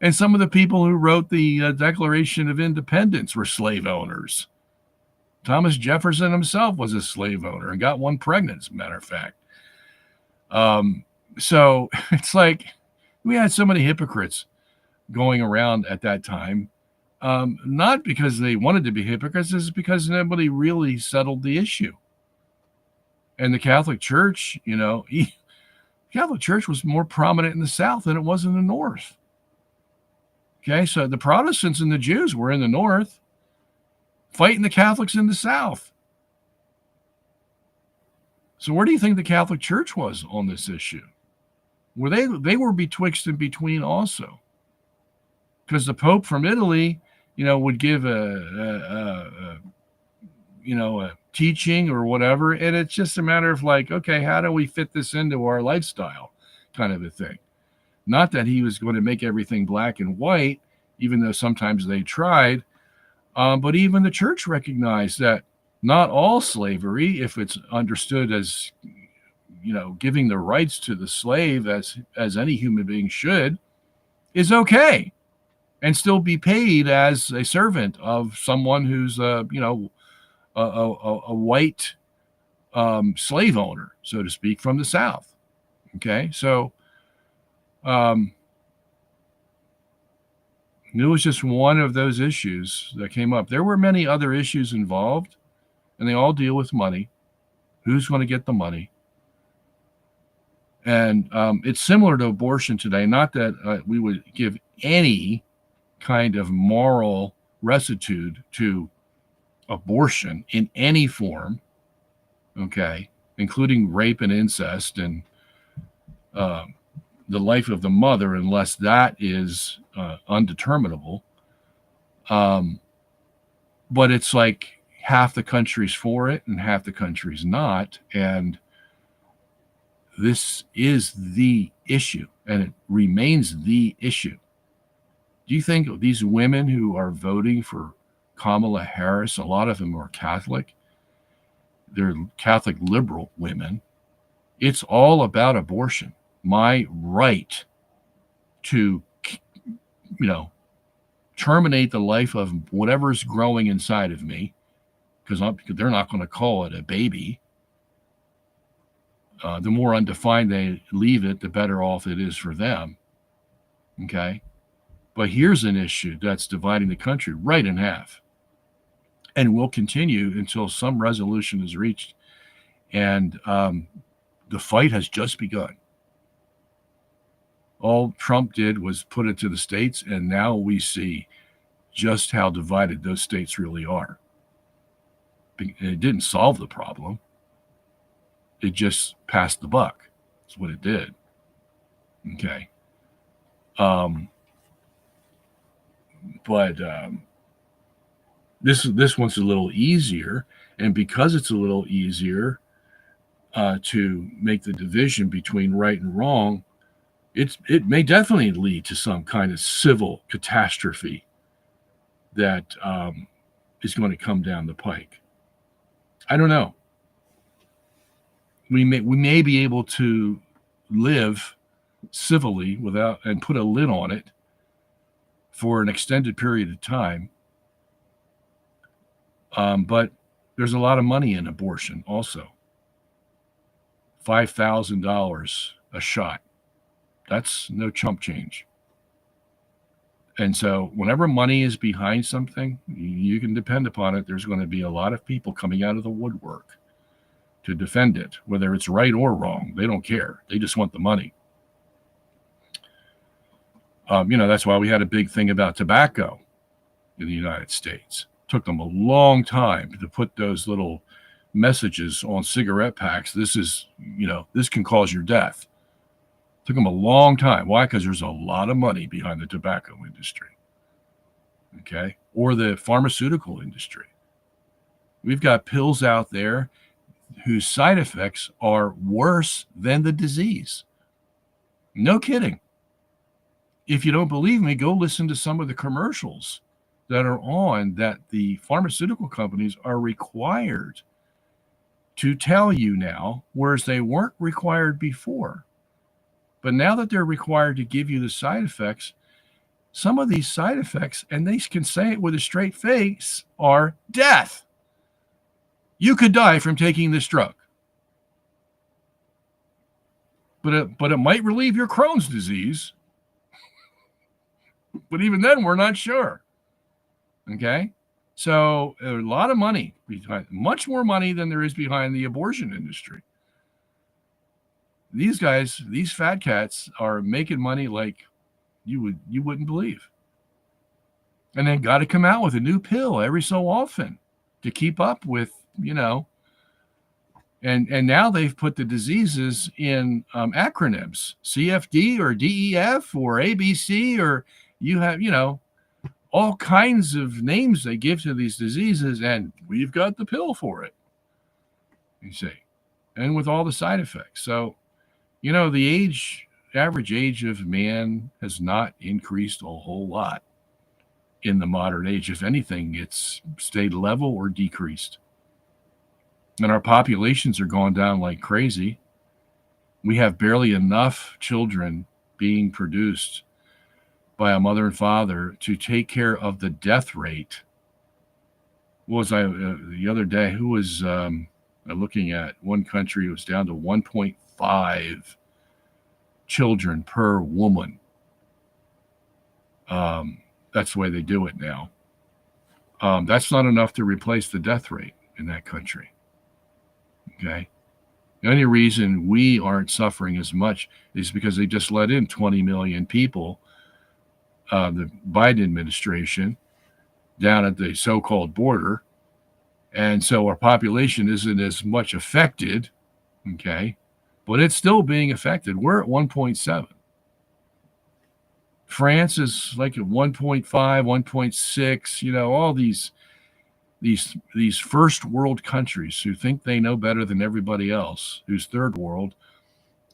And some of the people who wrote the Declaration of Independence were slave owners. Thomas Jefferson himself was a slave owner and got one pregnant, as a matter of fact. So it's like we had so many hypocrites going around at that time, not because they wanted to be hypocrites, it's because nobody really settled the issue. And the Catholic Church, Catholic Church was more prominent in the South than it was in the North. Okay, so the Protestants and the Jews were in the North, fighting the Catholics in the South. So where do you think the Catholic Church was on this issue? They were betwixt and between also, because the Pope from Italy, would give a teaching or whatever, and it's just a matter of like, okay, how do we fit this into our lifestyle, kind of a thing. Not that he was going to make everything black and white, even though sometimes they tried, but even the church recognized that not all slavery, if it's understood as, giving the rights to the slave as any human being should, is okay, and still be paid as a servant of someone who's, a white slave owner, so to speak, from the South. Okay, so It was just one of those issues that came up. There were many other issues involved, and they all deal with money. Who's going to get the money? And it's similar to abortion today. Not that we would give any kind of moral rectitude to abortion in any form, okay, including rape and incest and the life of the mother, unless that is undeterminable. But it's like half the country's for it and half the country's not. And this is the issue, and it remains the issue. Do you think these women who are voting for Kamala Harris, a lot of them are Catholic, they're Catholic liberal women, it's all about abortion. My right to, terminate the life of whatever's growing inside of me, because they're not going to call it a baby. The more undefined they leave it, the better off it is for them. Okay? But here's an issue that's dividing the country right in half, and will continue until some resolution is reached. And the fight has just begun. All Trump did was put it to the states, and now we see just how divided those states really are. It didn't solve the problem. It just passed the buck. That's what it did. Okay. But this one's a little easier, and because it's a little easier to make the division between right and wrong, it may definitely lead to some kind of civil catastrophe that is going to come down the pike. I don't know. We may be able to live civilly without and put a lid on it for an extended period of time. But there's a lot of money in abortion also. $5,000 a shot. That's no chump change. And so whenever money is behind something, you can depend upon it. There's going to be a lot of people coming out of the woodwork to defend it, whether it's right or wrong. They don't care. They just want the money. That's why we had a big thing about tobacco in the United States. It took them a long time to put those little messages on cigarette packs. This can cause your death. It took them a long time. Why? Because there's a lot of money behind the tobacco industry. Okay? Or the pharmaceutical industry. We've got pills out there whose side effects are worse than the disease. No kidding. If you don't believe me, go listen to some of the commercials that are on that the pharmaceutical companies are required to tell you now, whereas they weren't required before. But now that they're required to give you the side effects, some of these side effects, and they can say it with a straight face, are death. You could die from taking this drug. But it might relieve your Crohn's disease. But even then, we're not sure. Okay? So a lot of money behind, much more money than there is behind the abortion industry. These guys, these fat cats, are making money like you wouldn't believe. And then got to come out with a new pill every so often to keep up with, And now they've put the diseases in acronyms, CFD or DEF or ABC, or you have, all kinds of names they give to these diseases, and we've got the pill for it, you see, and with all the side effects. So, the average age of man has not increased a whole lot in the modern age. If anything, it's stayed level or decreased. And our populations are going down like crazy. We have barely enough children being produced by a mother and father to take care of the death rate. What was I the other day? Who was looking at one country? It was down to 1.5 children per woman. That's the way they do it now. That's not enough to replace the death rate in that country. Okay. The only reason we aren't suffering as much is because they just let in 20 million people, the Biden administration, down at the so-called border. And so our population isn't as much affected, okay, but it's still being affected. We're at 1.7. France is like at 1.5, 1.6, all these first world countries who think they know better than everybody else, who's third world,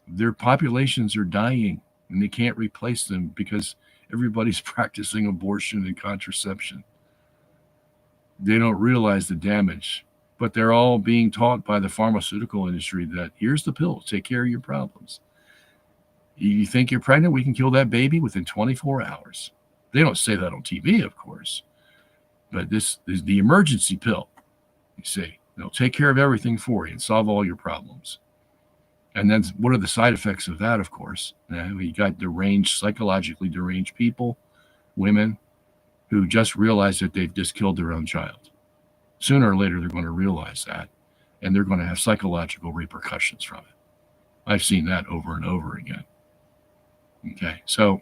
their populations are dying and they can't replace them because everybody's practicing abortion and contraception. They don't realize the damage, but they're all being taught by the pharmaceutical industry that here's the pill, take care of your problems. You think you're pregnant, we can kill that baby within 24 hours. They don't say that on TV, of course, but this is the emergency pill. You see, they'll take care of everything for you and solve all your problems. And then what are the side effects of that, of course? You got psychologically deranged people, women, who just realize that they've just killed their own child. Sooner or later, they're going to realize that, and they're going to have psychological repercussions from it. I've seen that over and over again. Okay, so,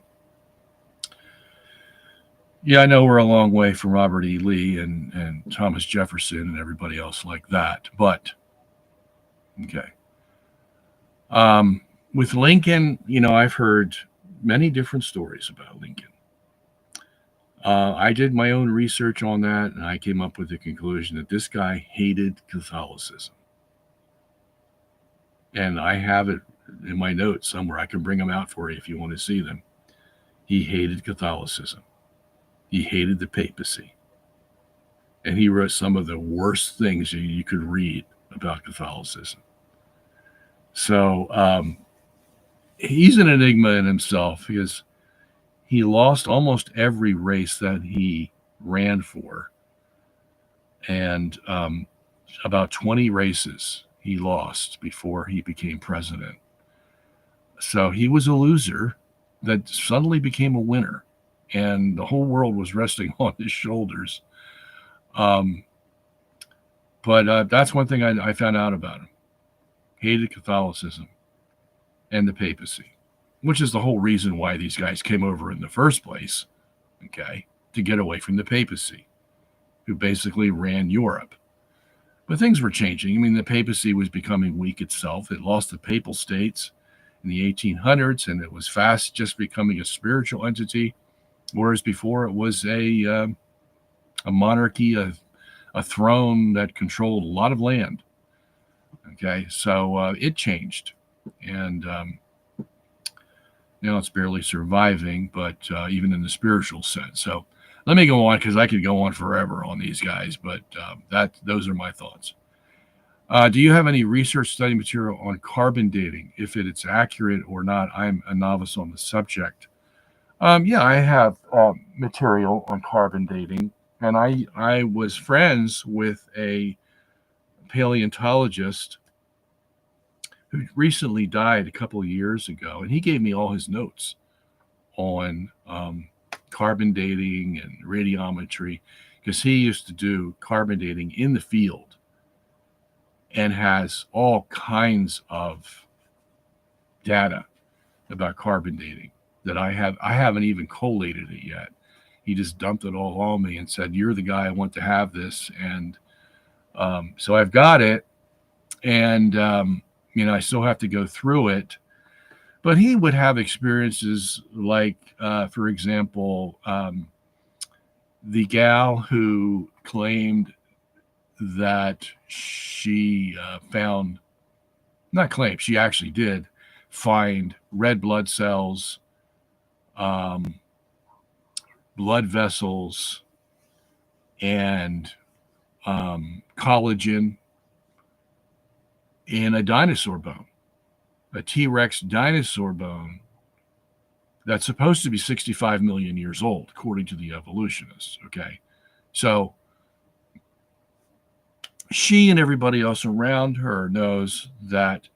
yeah, I know we're a long way from Robert E. Lee and Thomas Jefferson and everybody else like that, but, okay. With Lincoln, I've heard many different stories about Lincoln. I did my own research on that, and I came up with the conclusion that this guy hated Catholicism. And I have it in my notes somewhere. I can bring them out for you if you want to see them. He hated Catholicism. He hated the papacy. And he wrote some of the worst things you could read about Catholicism. So he's an enigma in himself because he lost almost every race that he ran for. And about 20 races he lost before he became president. So he was a loser that suddenly became a winner. And the whole world was resting on his shoulders. But that's one thing I found out about him. Hated Catholicism and the papacy, which is the whole reason why these guys came over in the first place, okay, to get away from the papacy, who basically ran Europe. But things were changing. I mean, the papacy was becoming weak itself. It lost the papal states in the 1800s, and it was fast just becoming a spiritual entity, whereas before it was a monarchy, a throne that controlled a lot of land. Okay, so it changed, and it's barely surviving, but even in the spiritual sense. So let me go on because I could go on forever on these guys, but those are my thoughts. Do you have any research study material on carbon dating, if it's accurate or not? I'm a novice on the subject. Yeah, I have material on carbon dating, and I was friends with a paleontologist who recently died a couple of years ago, and he gave me all his notes on carbon dating and radiometry, because he used to do carbon dating in the field and has all kinds of data about carbon dating that I haven't even collated it yet. He just dumped it all on me and said, "You're the guy I want to have this." And so I've got it, and I still have to go through it. But he would have experiences like, for example, the gal who claimed that she she actually did find red blood cells, blood vessels, and collagen in a dinosaur bone, a T-Rex dinosaur bone that's supposed to be 65 million years old, according to the evolutionists. Okay. So she and everybody else around her knows that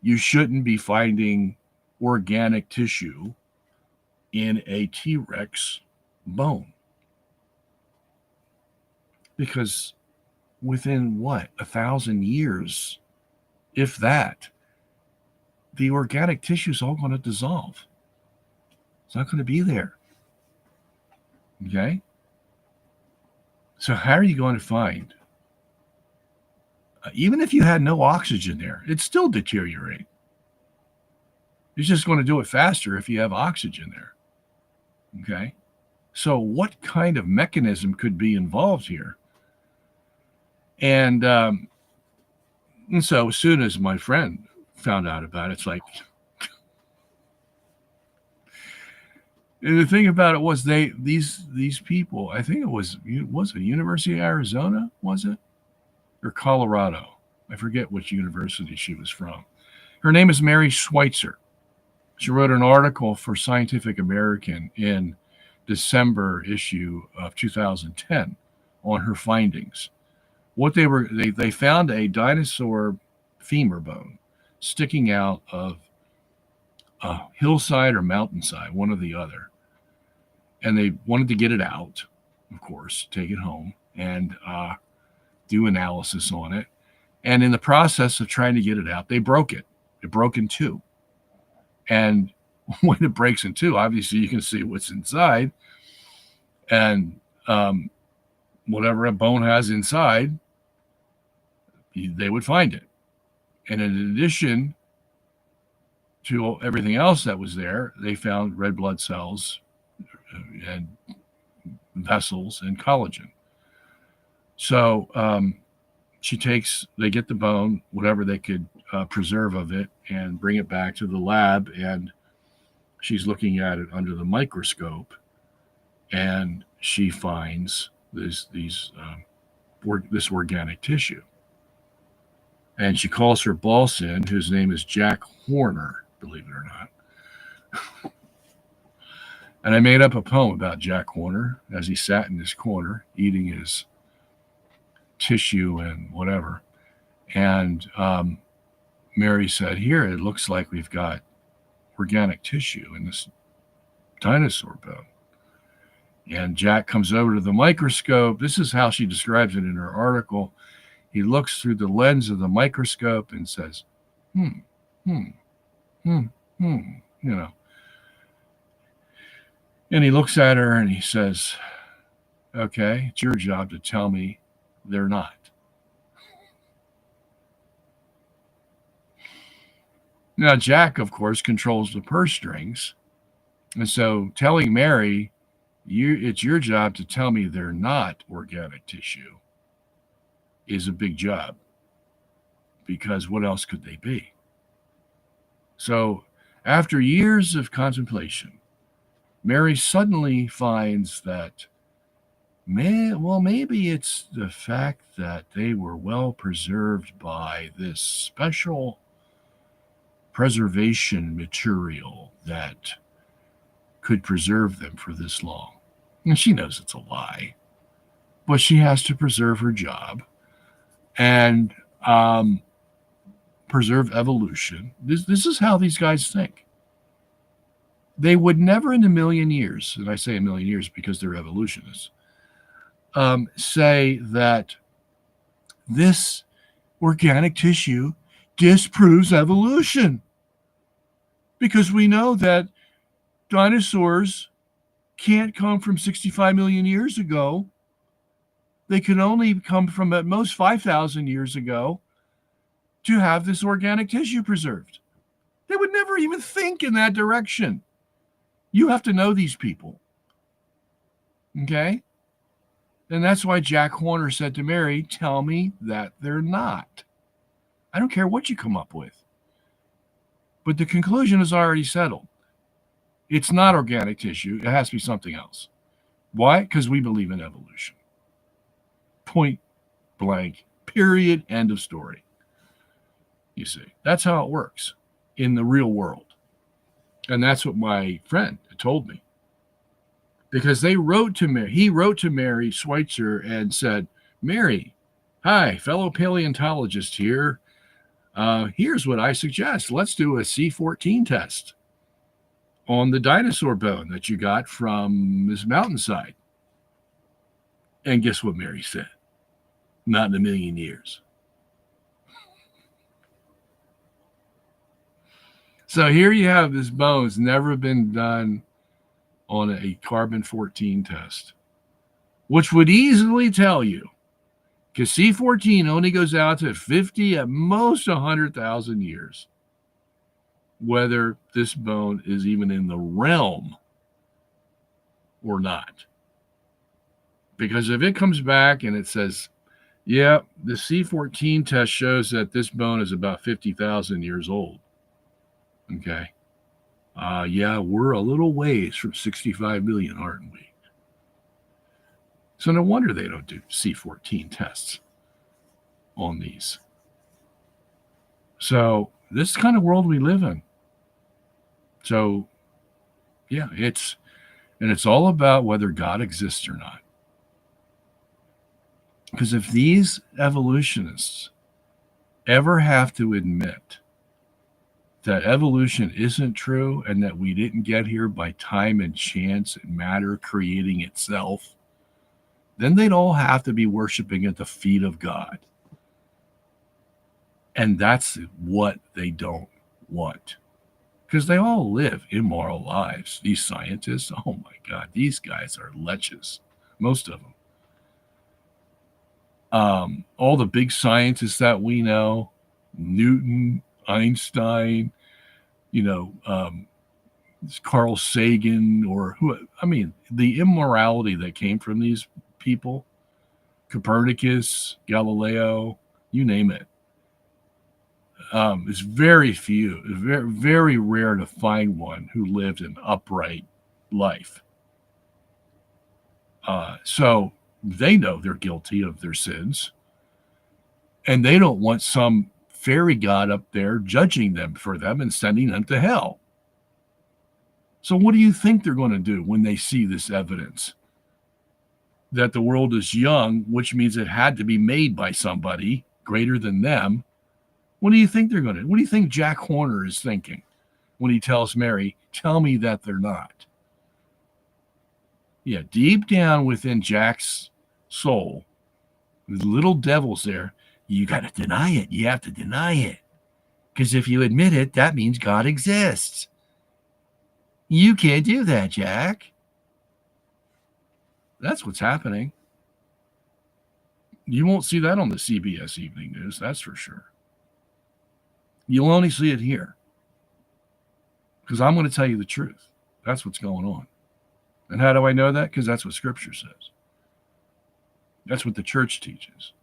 you shouldn't be finding organic tissue in a T-Rex bone. Because within what, 1,000 years, if that, the organic tissue is all going to dissolve. It's not going to be there. Okay? So, how are you going to find, even if you had no oxygen there, it'd still deteriorate. It's just going to do it faster if you have oxygen there. Okay? So, what kind of mechanism could be involved here? And so, as soon as my friend found out about it, it's like, and the thing about it was these people, I think it was it University of Arizona, was it? Or Colorado. I forget which university she was from. Her name is Mary Schweitzer. She wrote an article for Scientific American in December issue of 2010 on her findings. What they found a dinosaur femur bone sticking out of a hillside or mountainside, one or the other. And they wanted to get it out, of course, take it home and do analysis on it. And in the process of trying to get it out, they broke it. It broke in two. And when it breaks in two, obviously you can see what's inside. And whatever a bone has inside, they would find it. And in addition to everything else that was there, they found red blood cells and vessels and collagen. So they get the bone, whatever they could preserve of it, and bring it back to the lab. And she's looking at it under the microscope, and she finds this organic tissue. And she calls her boss in, whose name is Jack Horner, believe it or not. And I made up a poem about Jack Horner as he sat in his corner eating his tissue and whatever. And Mary said, here, it looks like we've got organic tissue in this dinosaur bone. And Jack comes over to the microscope. This is how she describes it in her article. He looks through the lens of the microscope and says, you know. And he looks at her and he says, okay, it's your job to tell me they're not. Now, Jack, of course, controls the purse strings. And so telling Mary, it's your job to tell me they're not organic tissue is a big job. Because what else could they be? So after years of contemplation, Mary suddenly finds that, maybe it's the fact that they were well preserved by this special preservation material that could preserve them for this long. And she knows it's a lie, but she has to preserve her job and preserve evolution. This is how these guys think. They would never in a million years, and I say a million years because they're evolutionists, say that this organic tissue disproves evolution. Because we know that dinosaurs can't come from 65 million years ago. They can only come from at most 5,000 years ago to have this organic tissue preserved. They would never even think in that direction. You have to know these people. Okay? And that's why Jack Horner said to Mary, tell me that they're not. I don't care what you come up with. But the conclusion is already settled. It's not organic tissue. It has to be something else. Why? Because we believe in evolution. Point blank, period, end of story. You see, that's how it works in the real world. And that's what my friend told me. Because he wrote to Mary Schweitzer and said, Mary, hi, fellow paleontologist here. Here's what I suggest. Let's do a C14 test. on the dinosaur bone that you got from this mountainside. And guess what Mary said? Not in a million years. So here you have this bone's never been done on a carbon 14 test, which would easily tell you, because C14 only goes out to 50, at most 100,000 years, whether this bone is even in the realm or not. Because if it comes back and it says, yeah, the C14 test shows that this bone is about 50,000 years old. Okay. Yeah, we're a little ways from 65 million, aren't we? So no wonder they don't do C14 tests on these. So this is the kind of world we live in. So yeah, it's all about whether God exists or not. Because if these evolutionists ever have to admit that evolution isn't true and that we didn't get here by time and chance and matter creating itself, then they'd all have to be worshiping at the feet of God. And that's what they don't want. Because they all live immoral lives. These scientists, oh my God, these guys are leches, most of them. All the big scientists that we know, Newton, Einstein, Carl Sagan, or who, I mean, the immorality that came from these people, Copernicus, Galileo, you name it. It's very few, very, very rare to find one who lived an upright life. So they know they're guilty of their sins, and they don't want some fairy god up there judging them for them and sending them to hell. So what do you think they're going to do when they see this evidence that the world is young, which means it had to be made by somebody greater than them? What do you think they're going to do? What do you think Jack Horner is thinking when he tells Mary, tell me that they're not? Yeah, deep down within Jack's soul, the little devil's there. You got to deny it. You have to deny it. Because if you admit it, that means God exists. You can't do that, Jack. That's what's happening. You won't see that on the CBS Evening News, that's for sure. You'll only see it here. Because I'm going to tell you the truth. That's what's going on. And how do I know that? Because that's what Scripture says. That's what the church teaches.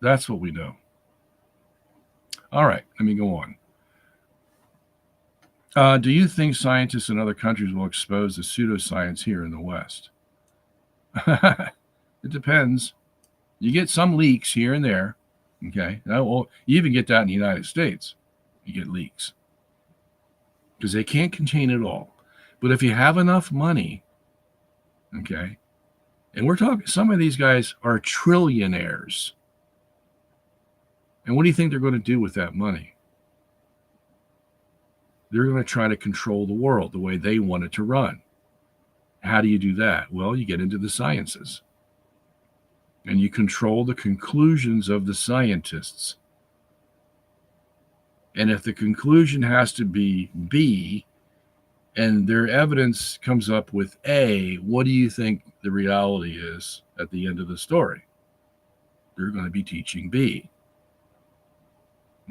That's what we know. All right, let me go on. Do you think scientists in other countries will expose the pseudoscience here in the West? It depends. You get some leaks here and there. Okay. Well, you even get that in the United States. You get leaks. Because they can't contain it all. But if you have enough money, okay, and we're talking, some of these guys are trillionaires. And what do you think they're going to do with that money? They're going to try to control the world the way they want it to run. How do you do that? Well, you get into the sciences. And you control the conclusions of the scientists. And if the conclusion has to be B, and their evidence comes up with A, what do you think the reality is at the end of the story? They're going to be teaching B.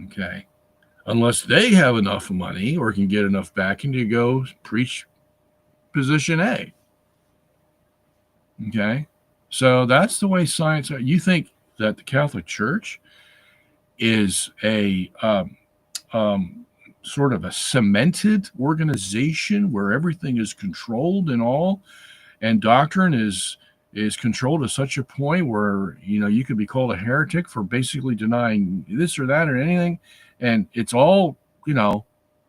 Okay. Unless they have enough money or can get enough backing to go preach position A. Okay. So that's the way science. You think that the Catholic Church is a sort of a cemented organization where everything is controlled and all, and doctrine is controlled to such a point where, you could be called a heretic for basically denying this or that or anything, and it's all,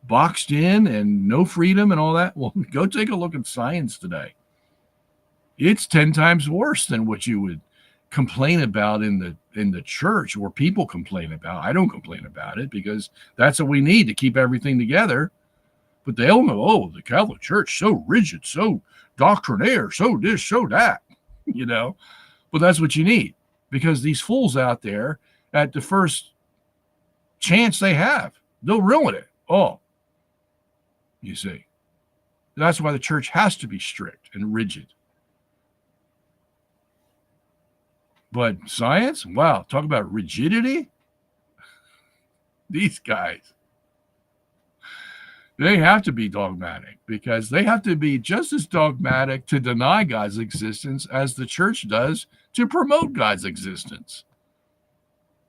boxed in and no freedom and all that. Well, go take a look at science today. It's 10 times worse than what you would complain about in the church, or people complain about. I don't complain about it because that's what we need to keep everything together. But they all know, oh, the Catholic Church, so rigid, so doctrinaire, so this, so that, you know. But that's what you need, because these fools out there, at the first chance they have, they'll ruin it. Oh, you see. That's why the church has to be strict and rigid. But science, wow, talk about rigidity. These guys, they have to be dogmatic, because they have to be just as dogmatic to deny God's existence as the church does to promote God's existence.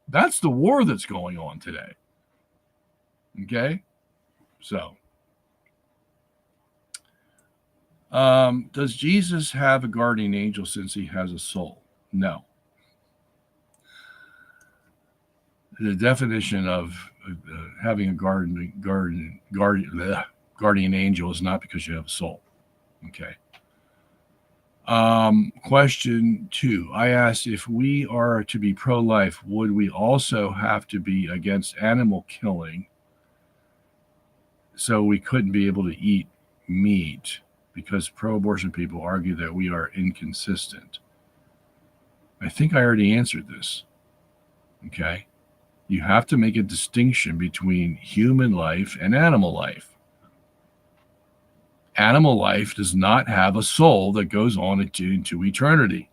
That's the war that's going on today. Okay? So, does Jesus have a guardian angel since he has a soul? No. The definition of having a guardian angel is not because you have a soul. Okay. Question 2. I asked, if we are to be pro-life, would we also have to be against animal killing, so we couldn't be able to eat meat? Because pro-abortion people argue that we are inconsistent. I think I already answered this. Okay. You have to make a distinction between human life and animal life. Animal life does not have a soul that goes on into eternity.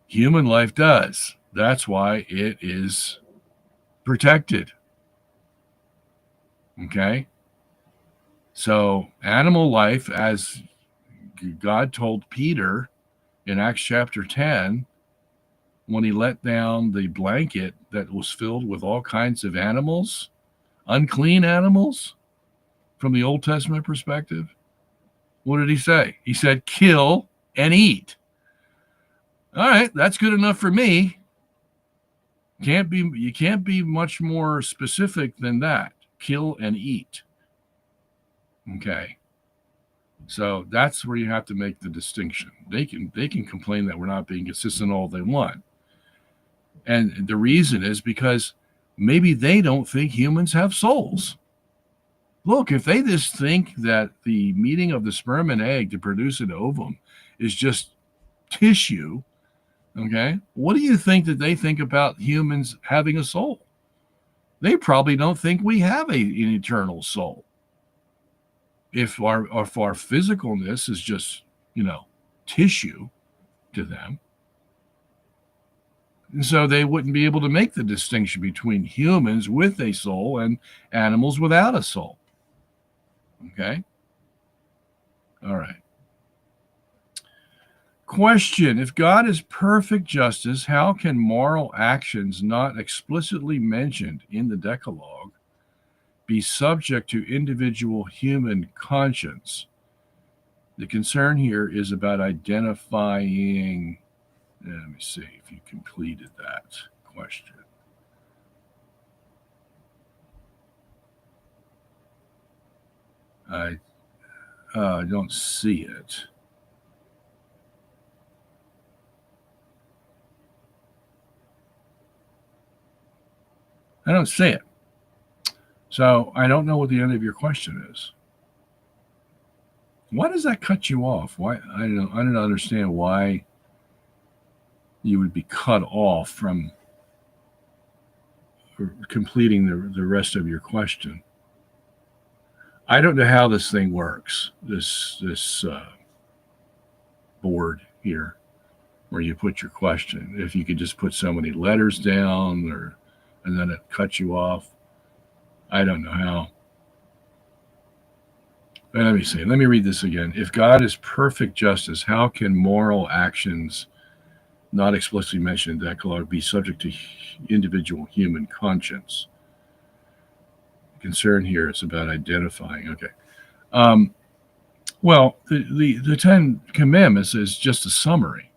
Human life does. That's why it is protected. Okay? So, animal life, as God told Peter in Acts chapter 10, when he let down the blanket that was filled with all kinds of animals, unclean animals, from the Old Testament perspective, what did he say? He said, kill and eat. All right, that's good enough for me. You can't be much more specific than that. Kill and eat. Okay. So that's where you have to make the distinction. They can complain that we're not being consistent all they want. And the reason is because maybe they don't think humans have souls. Look, if they just think that the meeting of the sperm and egg to produce an ovum is just tissue, okay, what do you think that they think about humans having a soul? They probably don't think we have an eternal soul. If our physicalness is just, tissue to them. And so they wouldn't be able to make the distinction between humans with a soul and animals without a soul. Okay? All right. Question: if God is perfect justice, how can moral actions not explicitly mentioned in the Decalogue be subject to individual human conscience? The concern here is about identifying. Let me see if you completed that question. I don't see it. I don't see it. So I don't know what the end of your question is. Why does that cut you off? Why? I don't understand why you would be cut off from completing the rest of your question. I don't know how this thing works, this board here, where you put your question. If you could just put so many letters down, and then it cuts you off. I don't know how. Let me see. Let me read this again. If God is perfect justice, how can moral actions not explicitly mentioned in the Decalogue be subject to individual human conscience? The concern here is about identifying. Okay. Well, the Ten Commandments is just a summary.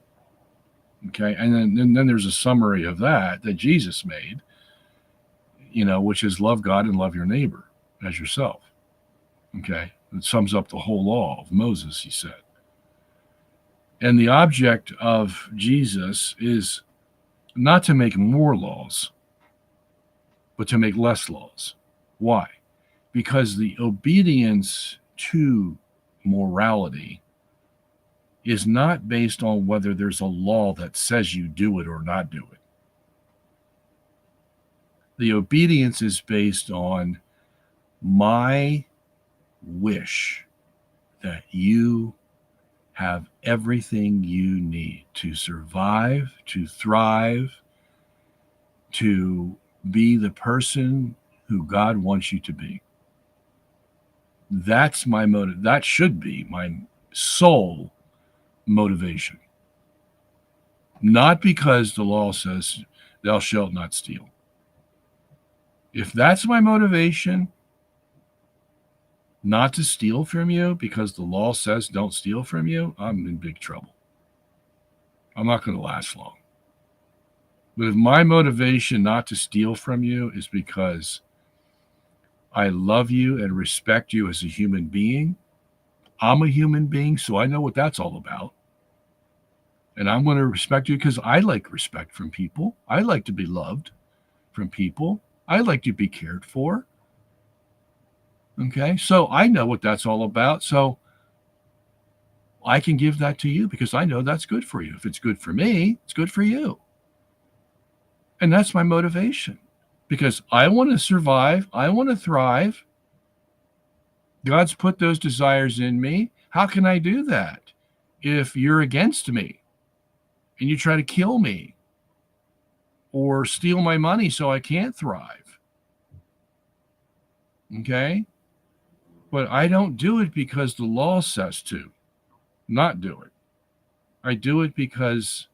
Okay, and then there's a summary of that Jesus made, which is love God and love your neighbor as yourself. Okay, it sums up the whole law of Moses, he said. And the object of Jesus is not to make more laws, but to make less laws. Why? because the obedience to morality is not based on whether there's a law that says you do it or not do it. The obedience is based on my wish that you have everything you need to survive, to thrive, to be the person who God wants you to be. That's my motive. That should be my sole motivation. Not because the law says thou shalt not steal. If that's my motivation, not to steal from you because the law says don't steal from you, I'm in big trouble. I'm not going to last long. But if my motivation not to steal from you is because I love you and respect you as a human being, I'm a human being, so I know what that's all about. And I'm going to respect you because I like respect from people. I like to be loved from people. I like to be cared for. Okay, so I know what that's all about. So I can give that to you because I know that's good for you. If it's good for me, it's good for you. And that's my motivation because I want to survive. I want to thrive. God's put those desires in me. How can I do that if you're against me and you try to kill me or steal my money so I can't thrive? Okay? But I don't do it because the law says to not do it. I do it because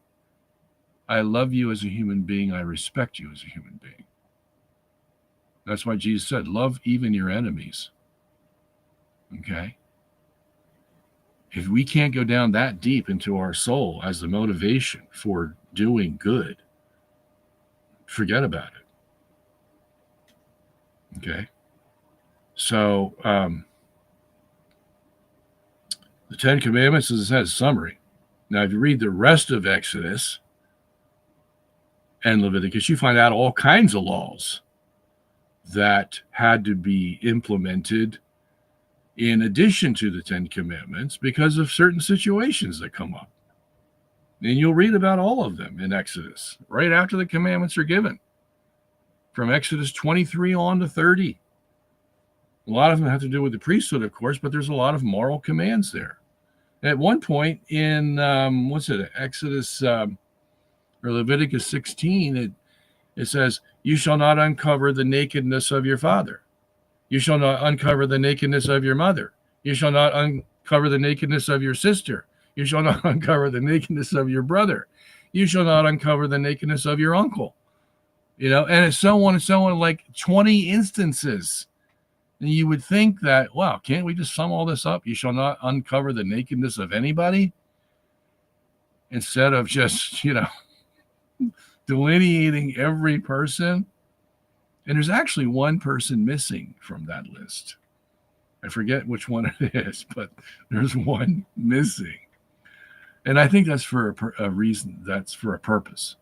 I love you as a human being. I respect you as a human being. That's why Jesus said, love even your enemies. Okay? If we can't go down that deep into our soul as the motivation for doing good, forget about it. Okay? So, the Ten Commandments, as I said, is a summary. Now, if you read the rest of Exodus and Leviticus, you find out all kinds of laws that had to be implemented in addition to the Ten Commandments because of certain situations that come up. And you'll read about all of them in Exodus, right after the commandments are given, from Exodus 23 on to 30. A lot of them have to do with the priesthood, of course, but there's a lot of moral commands there. At one point in, Exodus or Leviticus 16, it says, you shall not uncover the nakedness of your father. You shall not uncover the nakedness of your mother. You shall not uncover the nakedness of your sister. You shall not uncover the nakedness of your brother. You shall not uncover the nakedness of your uncle. And it's so on and so on, like 20 instances. And you would think that, wow, can't we just sum all this up? You shall not uncover the nakedness of anybody, instead of just, delineating every person. And there's actually one person missing from that list. I forget which one it is, but there's one missing. And I think that's for a reason. That's for a purpose.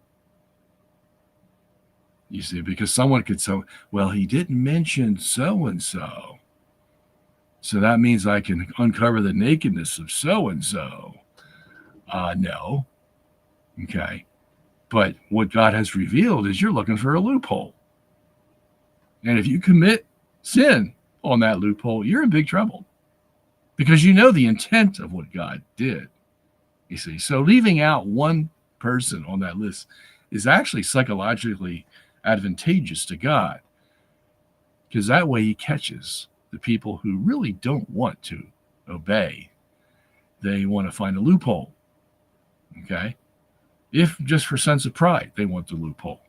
You see, because someone could say, well, he didn't mention so-and-so. So that means I can uncover the nakedness of so-and-so. No. Okay. But what God has revealed is you're looking for a loophole. And if you commit sin on that loophole, you're in big trouble. Because you know the intent of what God did. You see, so leaving out one person on that list is actually psychologically advantageous to God, because that way he catches the people who really don't want to obey. They want to find a loophole. Okay? If just for sense of pride, they want the loophole,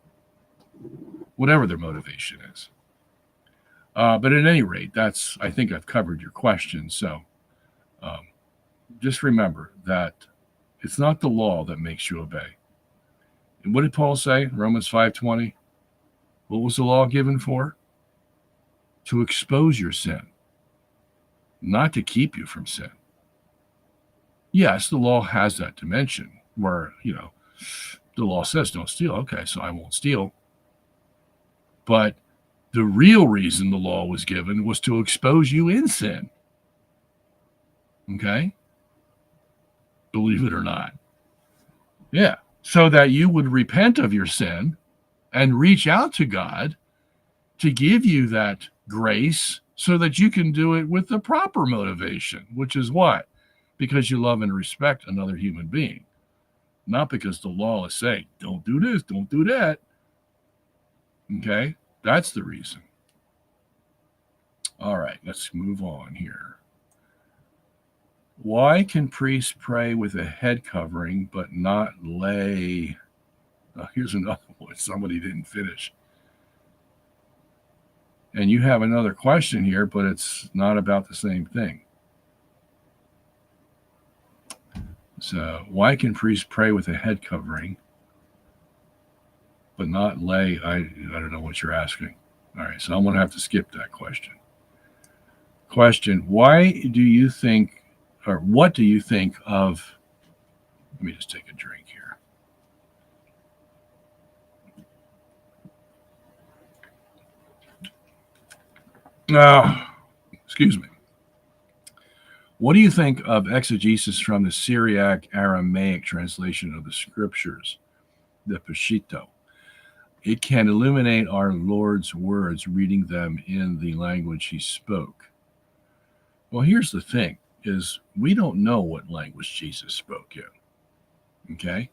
whatever their motivation is. But at any rate, I think I've covered your question. So just remember that it's not the law that makes you obey. And what did Paul say in Romans 5:20? What was the law given for? To expose your sin, not to keep you from sin. Yes, the law has that dimension where, the law says don't steal. Okay, so I won't steal. But The real reason the law was given was to expose you in sin. Okay? Believe it or not. Yeah. So that you would repent of your sin and reach out to God to give you that grace so that you can do it with the proper motivation, which is what? Because you love and respect another human being, not because the law is saying, don't do this, don't do that. Okay? That's the reason. All right, let's move on here. Why can priests pray with a head covering but not lay? Oh, here's another one. Somebody didn't finish. And you have another question here, but it's not about the same thing. So, why can priests pray with a head covering but not lay? I don't know what you're asking. All right, so I'm going to have to skip that question. Question: why do you think, or what do you think of? Let me just take a drink here. Excuse me. What do you think of exegesis from the Syriac Aramaic translation of the scriptures, the Peshitta? It can illuminate our Lord's words, reading them in the language he spoke. Well, here's the thing, is we don't know what language Jesus spoke in. Okay?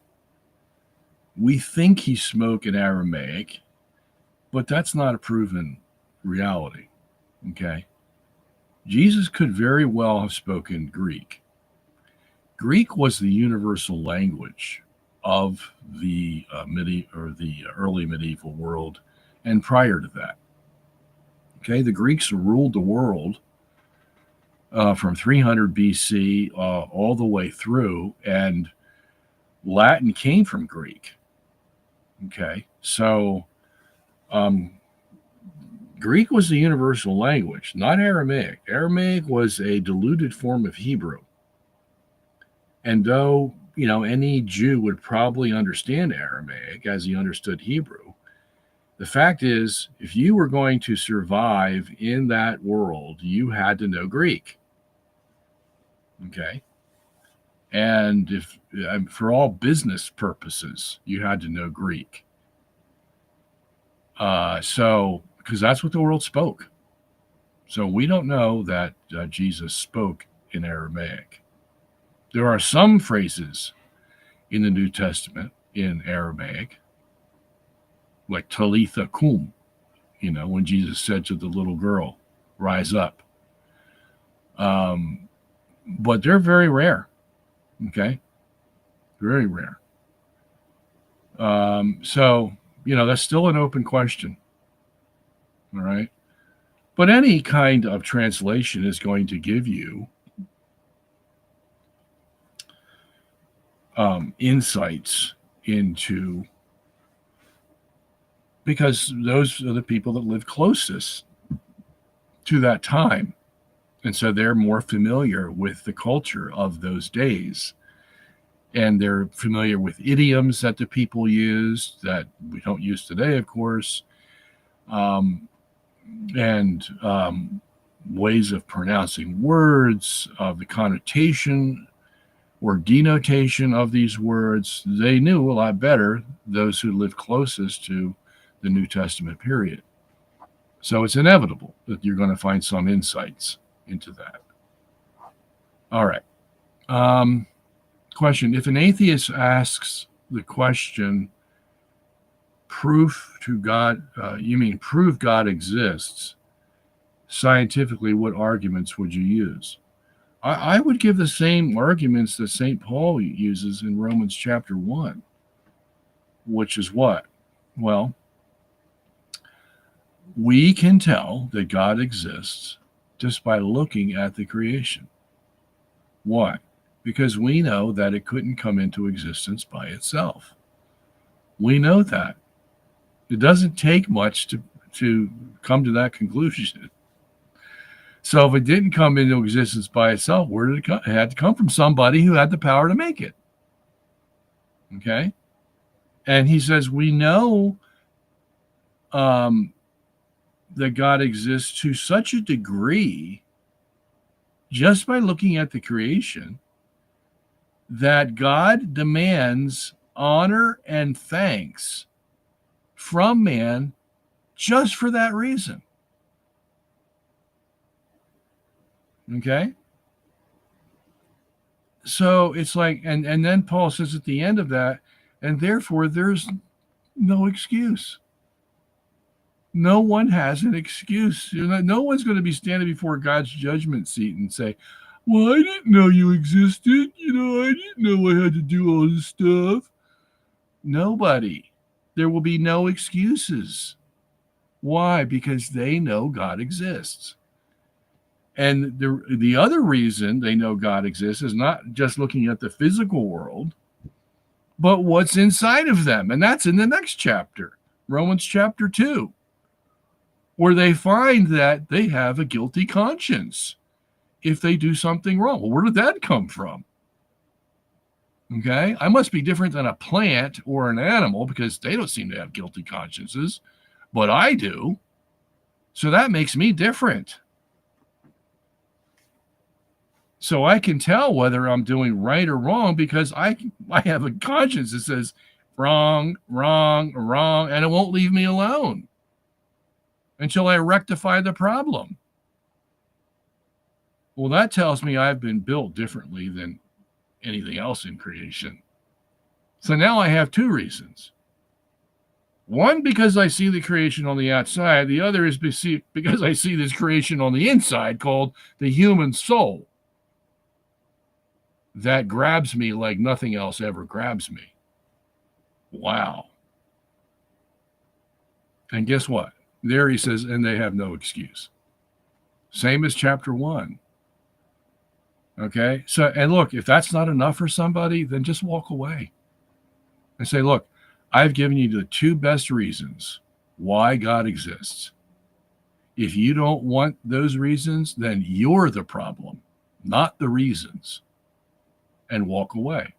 We think he spoke in Aramaic, but that's not a proven reality. Okay? Jesus could very well have spoken Greek. Greek was the universal language of the early medieval world, and prior to that. Okay, the Greeks ruled the world from 300 BC all the way through, and Latin came from Greek. Okay, so Greek was the universal language, not Aramaic. Aramaic was a diluted form of Hebrew. And though, any Jew would probably understand Aramaic as he understood Hebrew, the fact is, if you were going to survive in that world, you had to know Greek. Okay? And if for all business purposes, you had to know Greek. Because that's what the world spoke. So we don't know that Jesus spoke in Aramaic. There are some phrases in the New Testament in Aramaic, like Talitha Kum, when Jesus said to the little girl, rise up. But they're very rare. Okay? Very rare. So, that's still an open question. All right? But any kind of translation is going to give you insights into, because those are the people that live closest to that time. And so they're more familiar with the culture of those days. And they're familiar with idioms that the people used that we don't use today, of course, and ways of pronouncing words, of the connotation or denotation of these words. They knew a lot better, those who lived closest to the New Testament period. So it's inevitable that you're going to find some insights into that. All right. Question: if an atheist asks the question, prove God exists, scientifically, what arguments would you use? I would give the same arguments that St. Paul uses in Romans chapter 1, which is what? Well, we can tell that God exists just by looking at the creation. Why? Because we know that it couldn't come into existence by itself. We know that. It doesn't take much to come to that conclusion. So if it didn't come into existence by itself, where did it come? It had to come from somebody who had the power to make it. Okay? And he says, we know that God exists to such a degree just by looking at the creation that God demands honor and thanks from man just for that reason. Okay? So it's like, and then Paul says at the end of that, and therefore there's no excuse. No one has an excuse. No one's going to be standing before God's judgment seat and say, well, I didn't know you existed. I didn't know I had to do all this stuff. Nobody. There will be no excuses. Why? Because they know God exists. And the other reason they know God exists is not just looking at the physical world, but what's inside of them. And that's in the next chapter, Romans chapter 2, where they find that they have a guilty conscience if they do something wrong. Well, where did that come from? Okay, I must be different than a plant or an animal because they don't seem to have guilty consciences, but I do. So that makes me different. So I can tell whether I'm doing right or wrong because I have a conscience that says wrong, wrong, wrong, and it won't leave me alone until I rectify the problem. Well, that tells me I've been built differently than anything else in creation. So now I have two reasons. One, because I see the creation on the outside. The other is because I see this creation on the inside called the human soul that grabs me like nothing else ever grabs me. Wow. And guess what? There he says, and they have no excuse. Same as chapter 1. Okay? So, and look, if that's not enough for somebody, then just walk away and say, look, I've given you the two best reasons why God exists. If you don't want those reasons, then you're the problem, not the reasons. And walk away.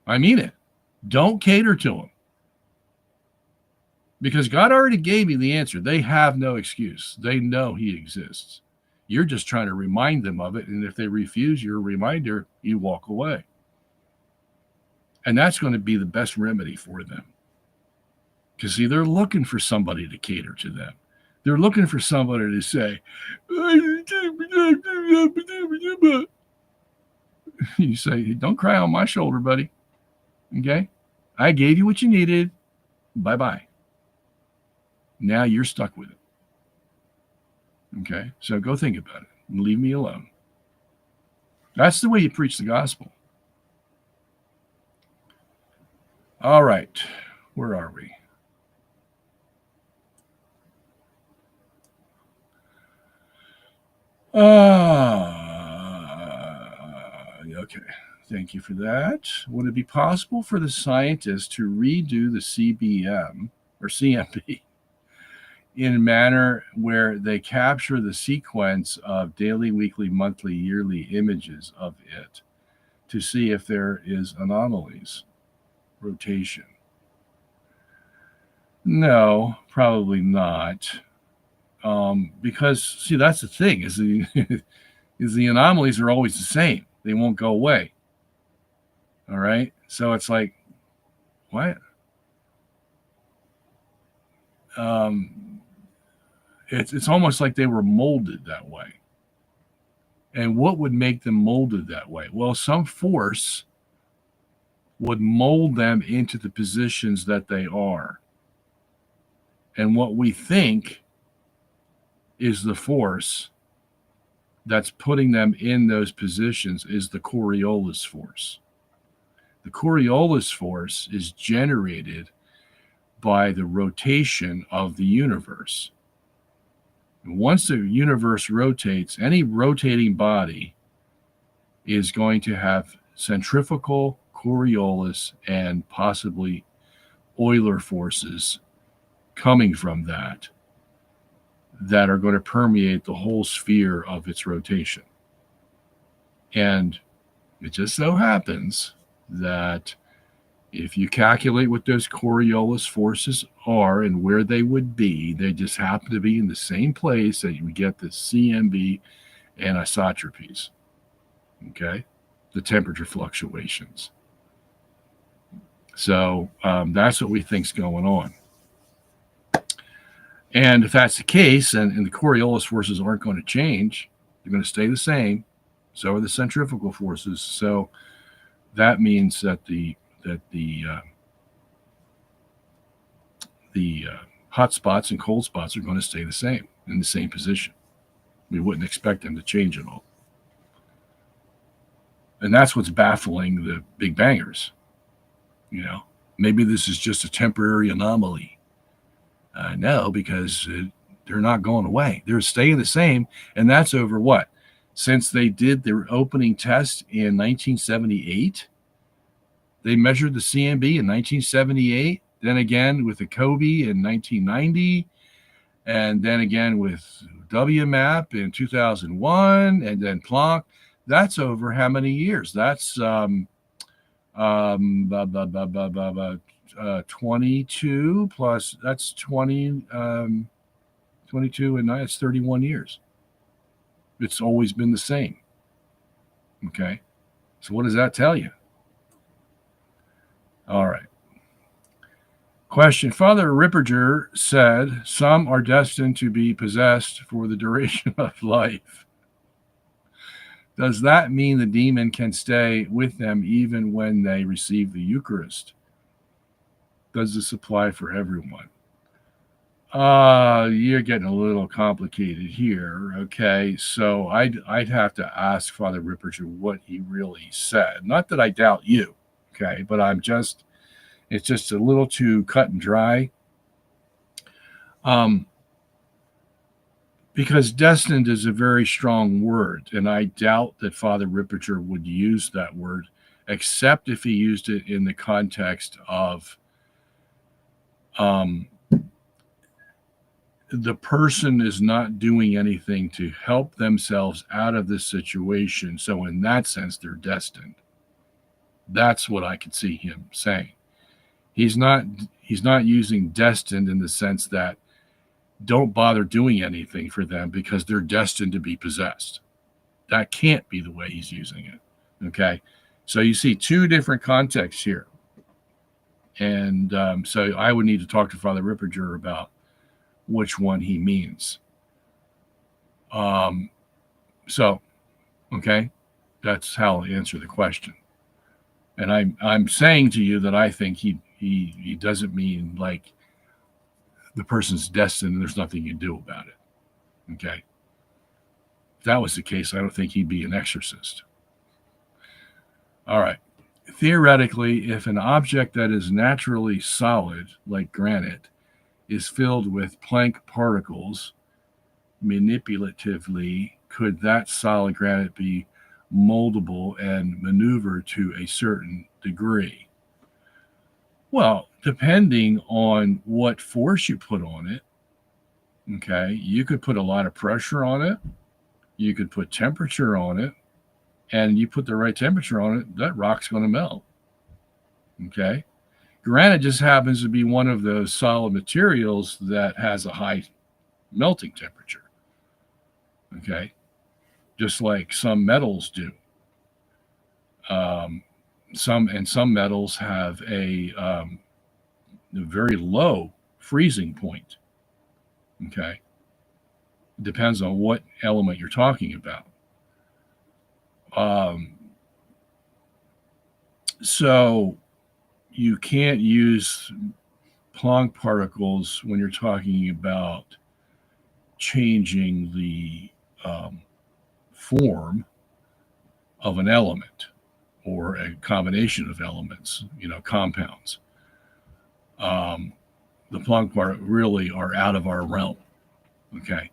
I mean it. Don't cater to them. Because God already gave you the answer. They have no excuse. They know he exists. You're just trying to remind them of it. And if they refuse your reminder, you walk away. And that's going to be the best remedy for them. Because see, they're looking for somebody to cater to them. They're looking for somebody to say, you say, don't cry on my shoulder, buddy. Okay? I gave you what you needed. Bye-bye. Now you're stuck with it. Okay? So go think about it and leave me alone. That's the way you preach the gospel. All right. Where are we? Okay. Thank you for that. Would it be possible for the scientists to redo the CBM or CMB in a manner where they capture the sequence of daily, weekly, monthly, yearly images of it to see if there is anomalies, rotation? No, probably not. Because see, that's the thing is the anomalies are always the same. They won't go away. All right. So it's like, what? It's almost like they were molded that way. And what would make them molded that way? Well, some force would mold them into the positions that they are. And what we think is the force that's putting them in those positions is the Coriolis force. The Coriolis force is generated by the rotation of the universe. And once the universe rotates, any rotating body is going to have centrifugal, Coriolis, and possibly Euler forces coming from that are going to permeate the whole sphere of its rotation. And it just so happens that If you calculate what those Coriolis forces are and where they would be, they just happen to be in the same place that you get the CMB anisotropies. Okay, the temperature fluctuations. So that's what we think's going on. And if that's the case, and the Coriolis forces aren't going to change, they're going to stay the same. So are the centrifugal forces. So that means that the hot spots and cold spots are going to stay the same in the same position. We wouldn't expect them to change at all. And that's what's baffling the big bangers. Maybe this is just a temporary anomaly. No, because they're not going away. They're staying the same. And that's over what? Since they did their opening test in 1978, they measured the CMB in 1978, then again with the Kobe in 1990, and then again with WMAP in 2001, and then Planck. That's over how many years? That's 22 plus, that's 20, 22 and 9, it's 31 years. It's always been the same. Okay. So what does that tell you? All right. Question. Father Ripperger said some are destined to be possessed for the duration of life. Does that mean the demon can stay with them even when they receive the Eucharist? Does this apply for everyone? You're getting a little complicated here. Okay, so I'd have to ask Father Ripperger what he really said. Not that I doubt you, okay, but it's just a little too cut and dry. Because destined is a very strong word, and I doubt that Father Ripperger would use that word, except if he used it in the context of the person is not doing anything to help themselves out of this situation. So in that sense, they're destined. That's what I could see him saying. He's not using destined in the sense that don't bother doing anything for them because they're destined to be possessed. That can't be the way he's using it. Okay. So you see two different contexts here. And so I would need to talk to Father Ripperger about which one he means. So, okay, that's how I'll answer the question. And I'm saying to you that I think he doesn't mean like the person's destined and there's nothing you can do about it. Okay. If that was the case, I don't think he'd be an exorcist. All right. Theoretically, if an object that is naturally solid, like granite, is filled with Planck particles, manipulatively, could that solid granite be moldable and maneuvered to a certain degree? Well, depending on what force you put on it, okay, you could put a lot of pressure on it, you could put temperature on it, and you put the right temperature on it, that rock's going to melt. Okay. Granite just happens to be one of those solid materials that has a high melting temperature. Okay. Just like some metals do. Some metals have a very low freezing point. Okay. Depends on what element you're talking about. So you can't use Planck particles when you're talking about changing the form of an element or a combination of elements, compounds. The Planck particles really are out of our realm. Okay.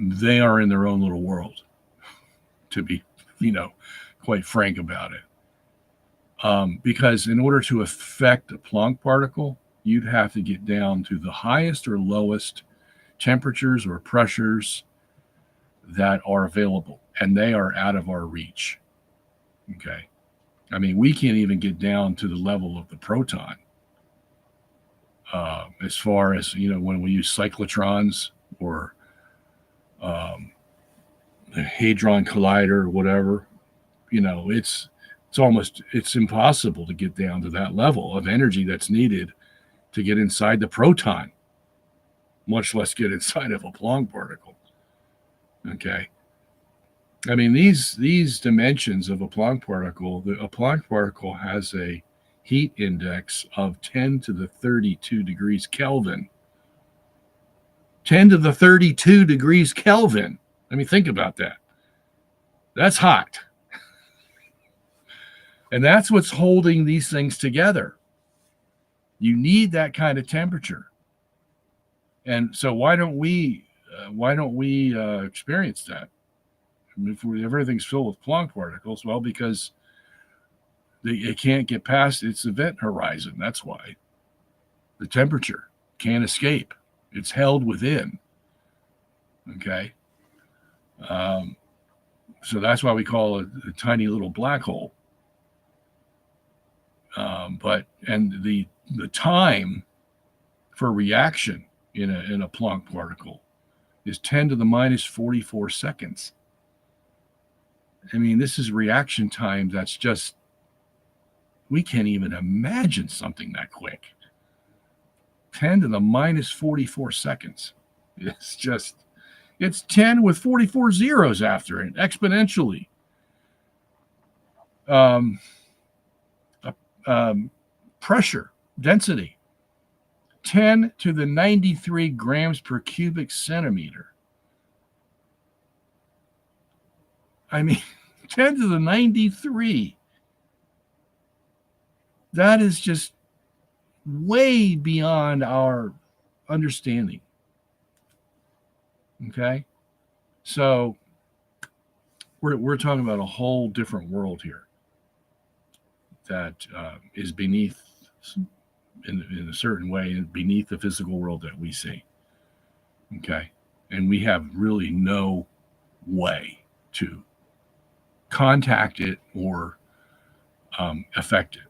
They are in their own little world, to be, quite frank about it. Because in order to affect a Planck particle, you'd have to get down to the highest or lowest temperatures or pressures that are available, and they are out of our reach. Okay. I mean, we can't even get down to the level of the proton. As far as, when we use cyclotrons or the Hadron Collider or whatever, it's impossible to get down to that level of energy that's needed to get inside the proton, much less get inside of a Planck particle. Okay. I mean, these dimensions of a Planck particle has a heat index of 10 to the 32 degrees Kelvin. 10 to the 32 degrees Kelvin. I mean, think about that. That's hot. And that's what's holding these things together. You need that kind of temperature. And so why don't we experience that? I mean, if everything's filled with Planck particles, well, because it can't get past its event horizon. That's why. The temperature can't escape. It's held within. Okay. So that's why we call it a tiny little black hole. And the time for reaction in a Planck particle is 10 to the minus 44 seconds. I mean, this is reaction time that's just, we can't even imagine something that quick. 10 to the minus 44 seconds. It's 10 with 44 zeros after it, exponentially. Pressure, density, 10 to the 93 grams per cubic centimeter. I mean, 10 to the 93. That is just way beyond our understanding. Okay? So we're talking about a whole different world here that is beneath, in a certain way, beneath the physical world that we see. Okay? And we have really no way to contact it or affect it.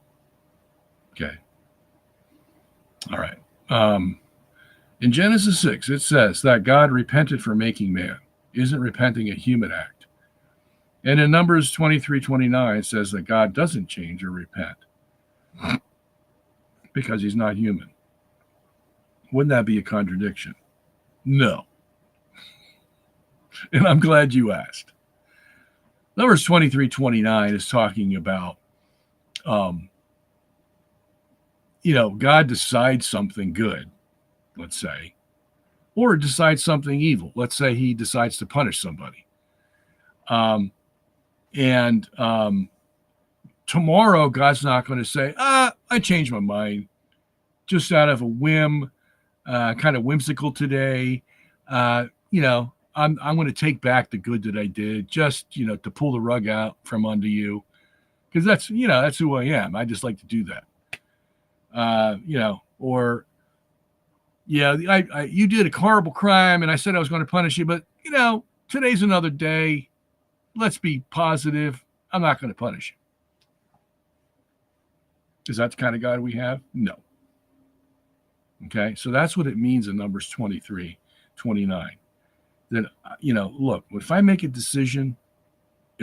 Okay. All right. In Genesis 6, it says that God repented for making man. Isn't repenting a human act? And in Numbers 23:29, it says that God doesn't change or repent because he's not human. Wouldn't that be a contradiction? No. And I'm glad you asked. Numbers 23:29 is talking about, God decides something good, let's say, or decides something evil. Let's say he decides to punish somebody. Tomorrow, God's not going to say, I changed my mind just out of a whim, kind of whimsical today. I'm going to take back the good that I did just, to pull the rug out from under you. Because that's who I am. I just like to do that. You did a horrible crime and I said I was going to punish you, but, today's another day. Let's be positive. I'm not going to punish you. Is that the kind of God we have? No. Okay, so that's what it means in Numbers 23:29. That, look, if I make a decision,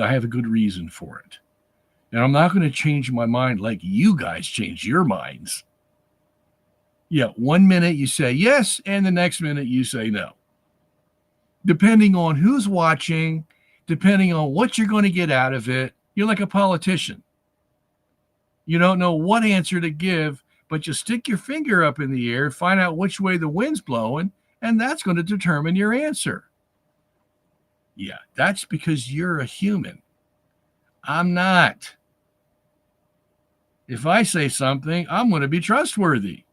I have a good reason for it. And I'm not going to change my mind like you guys change your minds. Yeah, 1 minute you say yes, and the next minute you say no. Depending on who's watching, depending on what you're going to get out of it, you're like a politician. You don't know what answer to give, but you stick your finger up in the air, find out which way the wind's blowing, and that's going to determine your answer. Yeah, that's because you're a human. I'm not. If I say something, I'm going to be trustworthy.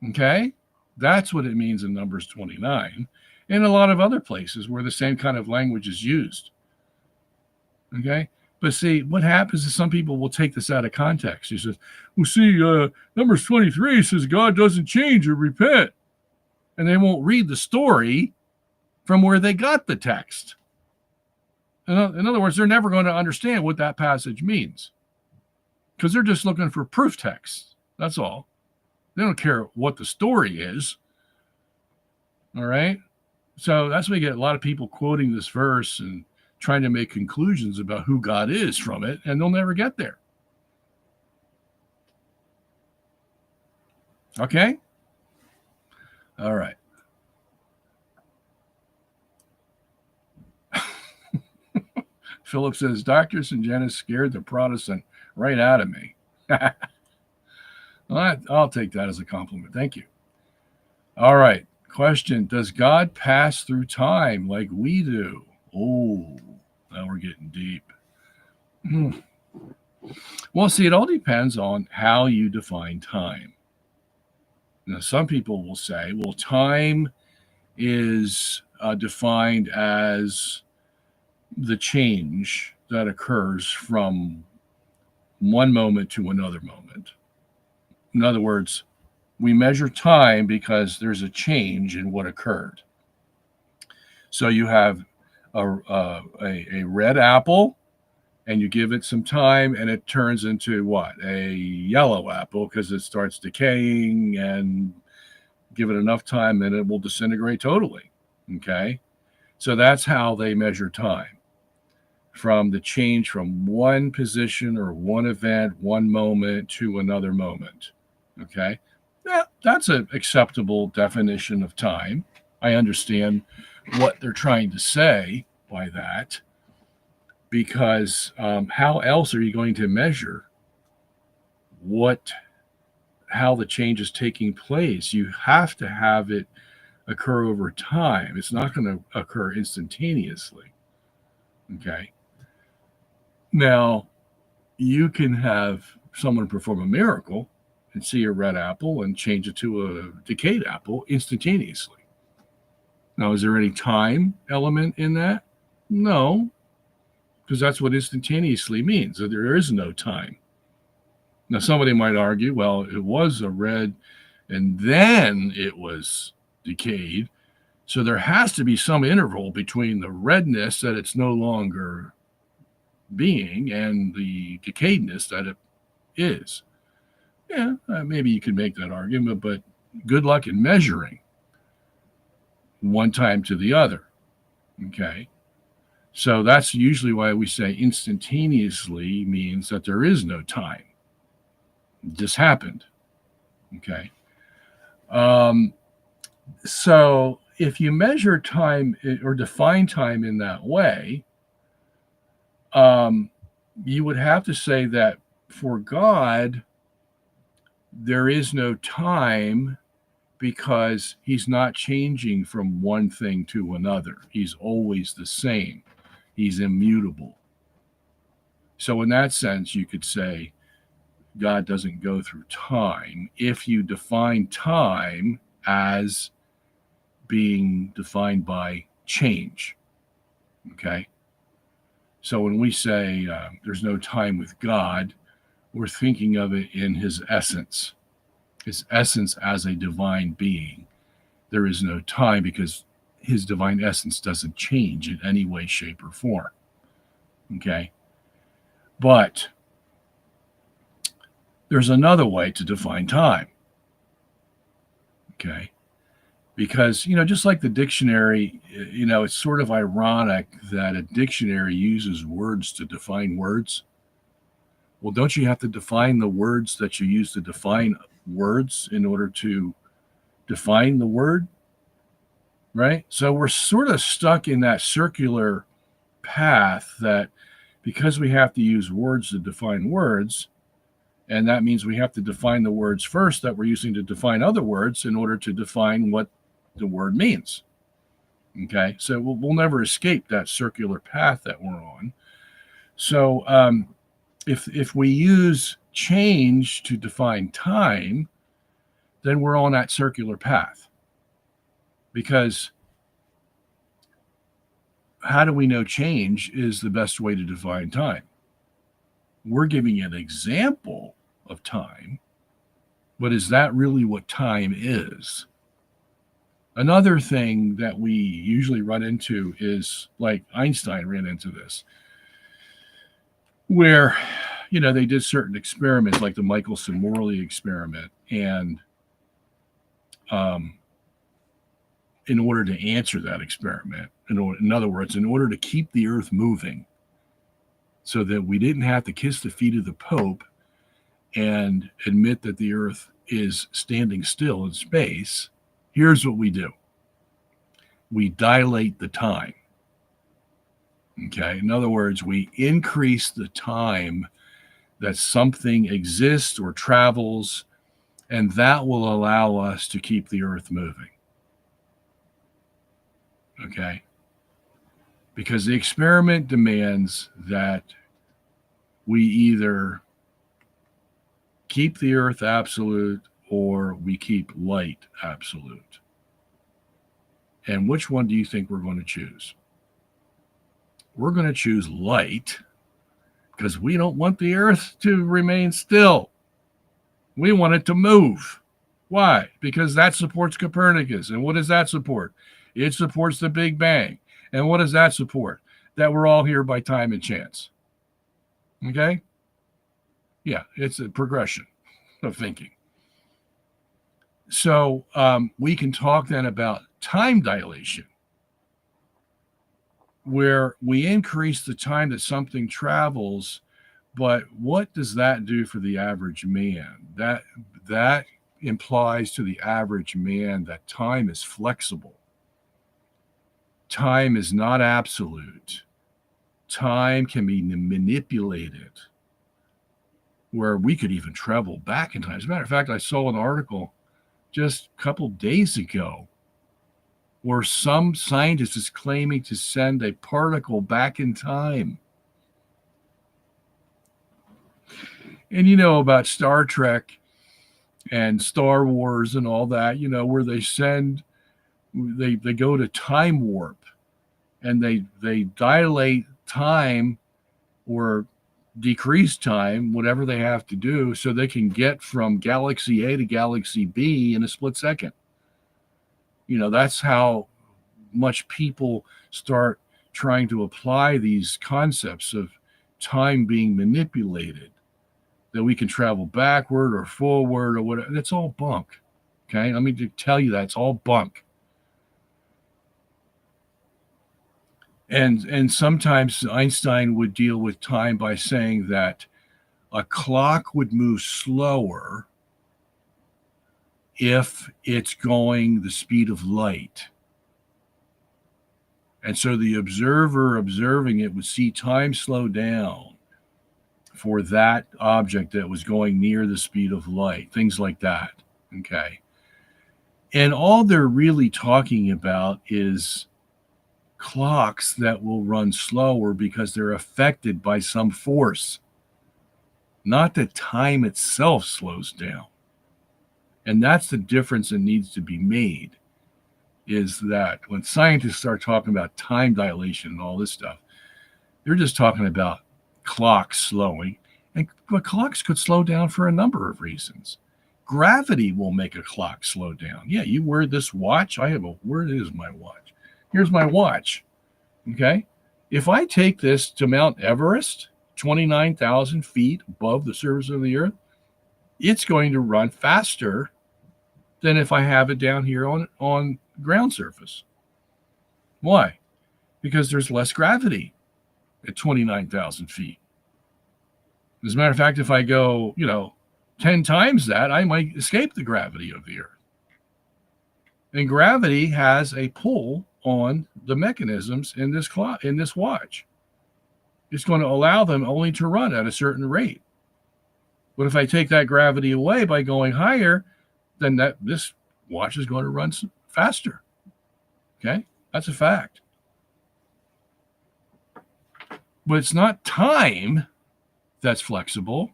Okay? That's what it means in Numbers 29 and a lot of other places where the same kind of language is used. Okay? But see, what happens is some people will take this out of context. He says, well, see, Numbers 23 says God doesn't change or repent. And they won't read the story from where they got the text. In other words, they're never going to understand what that passage means because they're just looking for proof text. That's all. They don't care what the story is. All right. So that's why you get a lot of people quoting this verse and trying to make conclusions about who God is from it, and they'll never get there. Okay? All right. Philip says, Dr. Sungenis scared the Protestant right out of me. Well, I'll take that as a compliment. Thank you. All right. Question: does God pass through time like we do? Oh, now we're getting deep. Well, see, it all depends on how you define time. Now, some people will say, well, time is defined as the change that occurs from one moment to another moment. In other words, we measure time because there's a change in what occurred. So you have a red apple, and you give it some time, and it turns into what? A yellow apple because it starts decaying, and give it enough time, and it will disintegrate totally. Okay? So that's how they measure time, from the change from one position or one event, one moment to another moment. Okay? Yeah, that's an acceptable definition of time. I understand what they're trying to say by that, because how else are you going to measure how the change is taking place? You have to have it occur over time. It's not going to occur instantaneously. Okay. Now, you can have someone perform a miracle and see a red apple and change it to a decayed apple instantaneously. Now, is there any time element in that? No, because that's what instantaneously means. There is no time. Now, somebody might argue, well, it was a red and then it was decayed. So there has to be some interval between the redness that it's no longer being and the decayedness that it is. Yeah, maybe you could make that argument, but good luck in measuring one time to the other. Okay. So that's usually why we say instantaneously means that there is no time. It just happened. Okay. So if you measure time or define time in that way, you would have to say that for God, there is no time because he's not changing from one thing to another. He's always the same. He's immutable. So in that sense, you could say God doesn't go through time if you define time as being defined by change. Okay? So when we say there's no time with God, we're thinking of it in his essence as a divine being. There is no time because his divine essence doesn't change in any way, shape, or form. Okay? But there's another way to define time. Okay? Because, just like the dictionary, it's sort of ironic that a dictionary uses words to define words. Well, don't you have to define the words that you use to define words in order to define the word? Right? So we're sort of stuck in that circular path that because we have to use words to define words, and that means we have to define the words first that we're using to define other words in order to define what the word means. Okay, so we'll never escape that circular path that we're on. So if we use change to define time, then we're on that circular path. Because how do we know change is the best way to define time? We're giving an example of time, but is that really what time is? Another thing that we usually run into is like Einstein ran into this, where, they did certain experiments like the Michelson-Morley experiment. And um, in order to answer that experiment, in other words, in order to keep the earth moving so that we didn't have to kiss the feet of the Pope and admit that the earth is standing still in space, here's what we do. We dilate the time. Okay. In other words, we increase the time that something exists or travels, and that will allow us to keep the earth moving. Okay. Because the experiment demands that we either keep the earth absolute or we keep light absolute. And which one do you think we're going to choose? We're going to choose light because we don't want the earth to remain still. We want it to move. Why? Because that supports Copernicus. And what does that support? It supports the Big Bang. And what does that support? That we're all here by time and chance. Okay? Yeah, it's a progression of thinking. So we can talk then about time dilation, where we increase the time that something travels, but what does that do for the average man? That implies to the average man that time is flexible. Time is not absolute. Time can be manipulated, where we could even travel back in time. As a matter of fact, I saw an article just a couple days ago where some scientist is claiming to send a particle back in time. And about Star Trek and Star Wars and all that, where they go to time warp and they dilate time or decrease time, whatever they have to do, so they can get from galaxy A to galaxy B in a split second. That's how much people start trying to apply these concepts of time being manipulated, that we can travel backward or forward or whatever. That's all bunk. Okay. Let me tell you that it's all bunk. And sometimes Einstein would deal with time by saying that a clock would move slower if it's going the speed of light. And so the observer observing it would see time slow down for that object that was going near the speed of light, things like that. Okay. And all they're really talking about is clocks that will run slower because they're affected by some force, not that time itself slows down. And that's the difference that needs to be made, is that when scientists start talking about time dilation and all this stuff, they're just talking about clocks slowing. But clocks could slow down for a number of reasons. Gravity will make a clock slow down. Yeah, you wear this watch. Where is my watch? Here's my watch. Okay. If I take this to Mount Everest, 29,000 feet above the surface of the earth, it's going to run faster than if I have it down here on ground surface. Why? Because there's less gravity at 29,000 feet. As a matter of fact, if I go, 10 times that, I might escape the gravity of the earth. And gravity has a pull on the mechanisms in this watch. It's going to allow them only to run at a certain rate. But if I take that gravity away by going higher, then this watch is going to run faster. Okay? That's a fact. But it's not time that's flexible.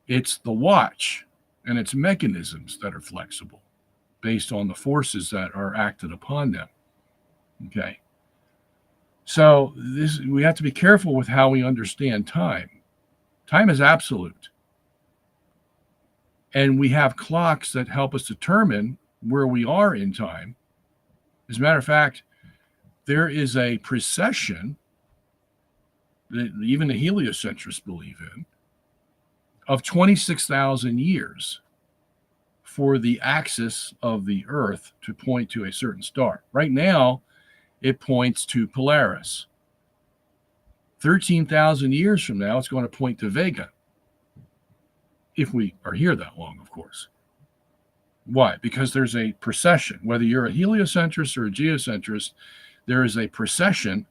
It's the watch and its mechanisms that are flexible based on the forces that are acted upon them. Okay. So we have to be careful with how we understand time. Time is absolute. And we have clocks that help us determine where we are in time. As a matter of fact, there is a precession that even the heliocentrists believe in of 26,000 years for the axis of the Earth to point to a certain star. Right now, it points to Polaris. 13,000 years from now, it's going to point to Vega. If we are here that long, of course. Why? Because there's a precession. Whether you're a heliocentrist or a geocentrist, there is a precession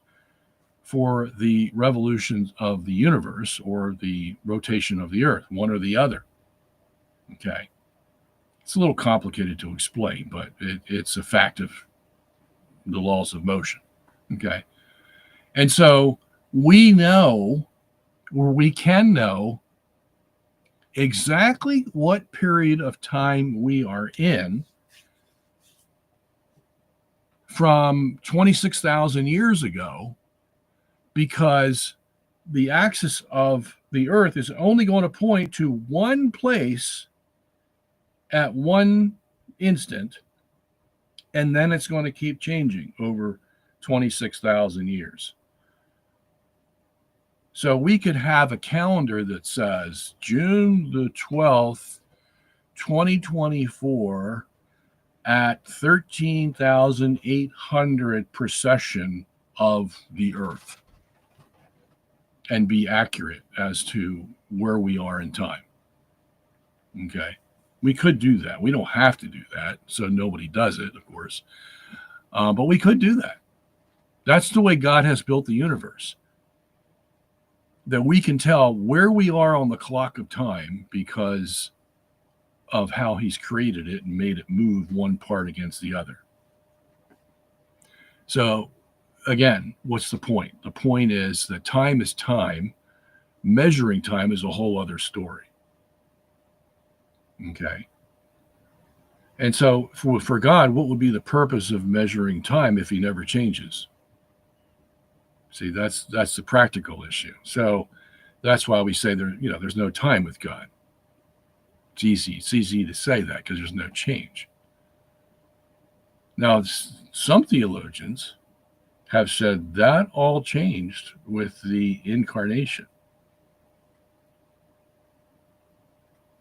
for the revolutions of the universe or the rotation of the Earth, one or the other. Okay. It's a little complicated to explain, but it's a fact of the laws of motion. Okay. And so we know, or we can know, exactly what period of time we are in from 26,000 years ago, because the axis of the Earth is only going to point to one place at one instant, and then it's going to keep changing over 26,000 years. So we could have a calendar that says June the 12th, 2024 at 13,800 precession of the Earth and be accurate as to where we are in time. Okay. We could do that. We don't have to do that, so nobody does it, of course. But we could do that. That's the way God has built the universe, that we can tell where we are on the clock of time because of how he's created it and made it move one part against the other. So again, what's the point? The point is that time is time. Measuring time is a whole other story. Okay. And so for God, what would be the purpose of measuring time if he never changes? See, that's the practical issue. So that's why we say there's no time with God. It's easy to say that because there's no change. Now, some theologians have said that all changed with the incarnation.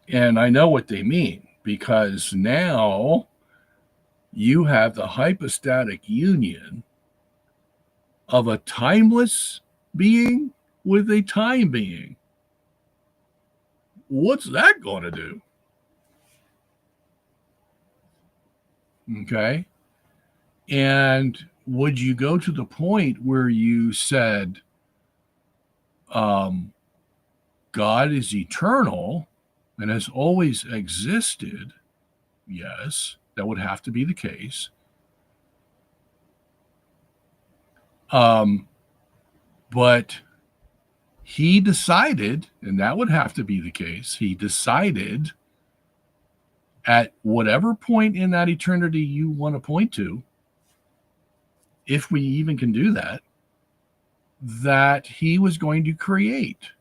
And I know what they mean, because now you have the hypostatic union of a timeless being with a time being. What's that going to do? Okay. And would you go to the point where you said, God is eternal and has always existed? Yes, that would have to be the case. But he decided, and that would have to be the case, he decided at whatever point in that eternity you want to point to, if we even can do that, that he was going to create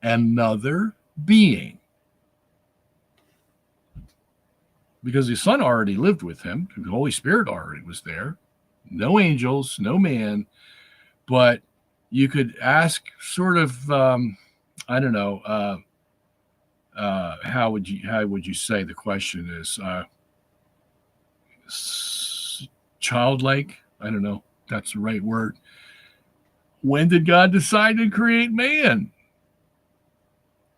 another being. Because the Son already lived with him, the Holy Spirit already was there, no angels, no man, but you could ask sort of, I don't know, how would you say the question is? Childlike? I don't know if that's the right word. When did God decide to create man?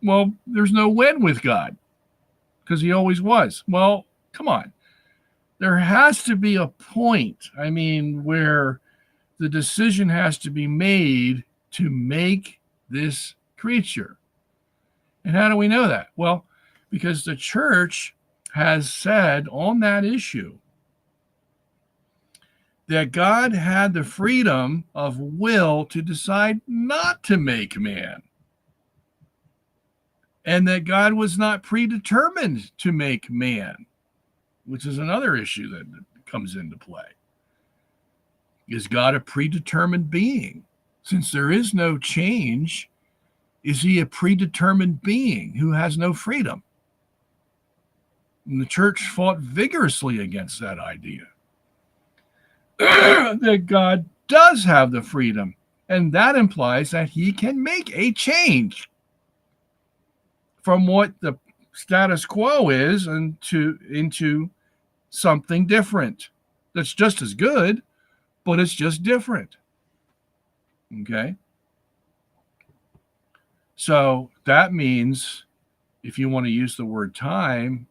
Well, there's no when with God, because he always was. Well, come on. There has to be a point, where the decision has to be made to make this creature. And how do we know that? Well, because the church has said on that issue that God had the freedom of will to decide not to make man, and that God was not predetermined to make man, which is another issue that comes into play. Is God a predetermined being? Since there is no change, is he a predetermined being who has no freedom? And the church fought vigorously against that idea that God does have the freedom, and that implies that he can make a change from what the status quo is into something different that's just as good, but it's just different. Okay? So that means, if you want to use the word time,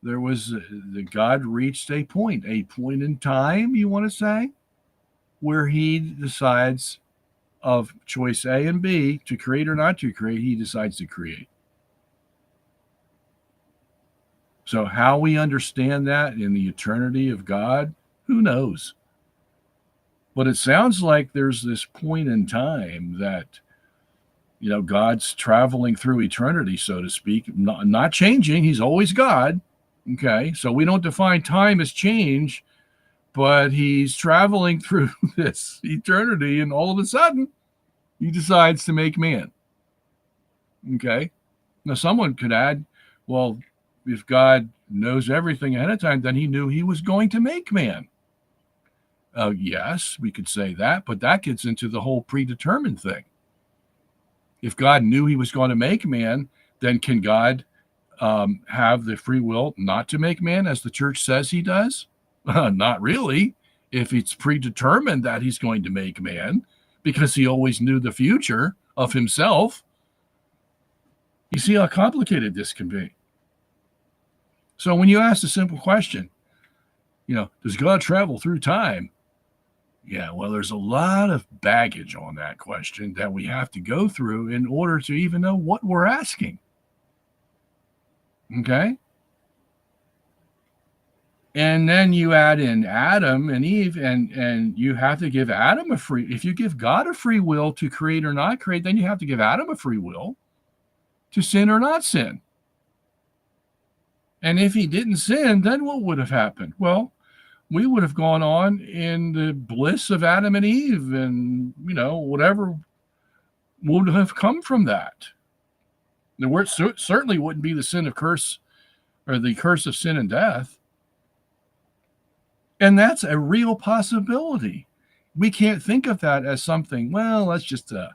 there was the God reached a point in time, you want to say, where he decides of choice A and B, to create or not to create, he decides to create. So how we understand that in the eternity of God, who knows? But it sounds like there's this point in time that, God's traveling through eternity, so to speak, not changing. He's always God. Okay, so we don't define time as change, but he's traveling through this eternity, and all of a sudden, he decides to make man. Okay, now someone could add, well, if God knows everything ahead of time, then he knew he was going to make man. Yes, we could say that, but that gets into the whole predetermined thing. If God knew he was going to make man, then can God have the free will not to make man, as the church says he does? Not really. If it's predetermined that he's going to make man, because he always knew the future of himself. You see how complicated this can be. So when you ask a simple question, does God travel through time? Yeah, well, there's a lot of baggage on that question that we have to go through in order to even know what we're asking. Okay? And then you add in Adam and Eve, and you have to give Adam if you give God a free will to create or not create, then you have to give Adam a free will to sin or not sin. And if he didn't sin, then what would have happened? Well, we would have gone on in the bliss of Adam and Eve, and, whatever would have come from that. There certainly wouldn't be the sin of curse, or the curse of sin and death. And that's a real possibility. We can't think of that as something, well, that's just a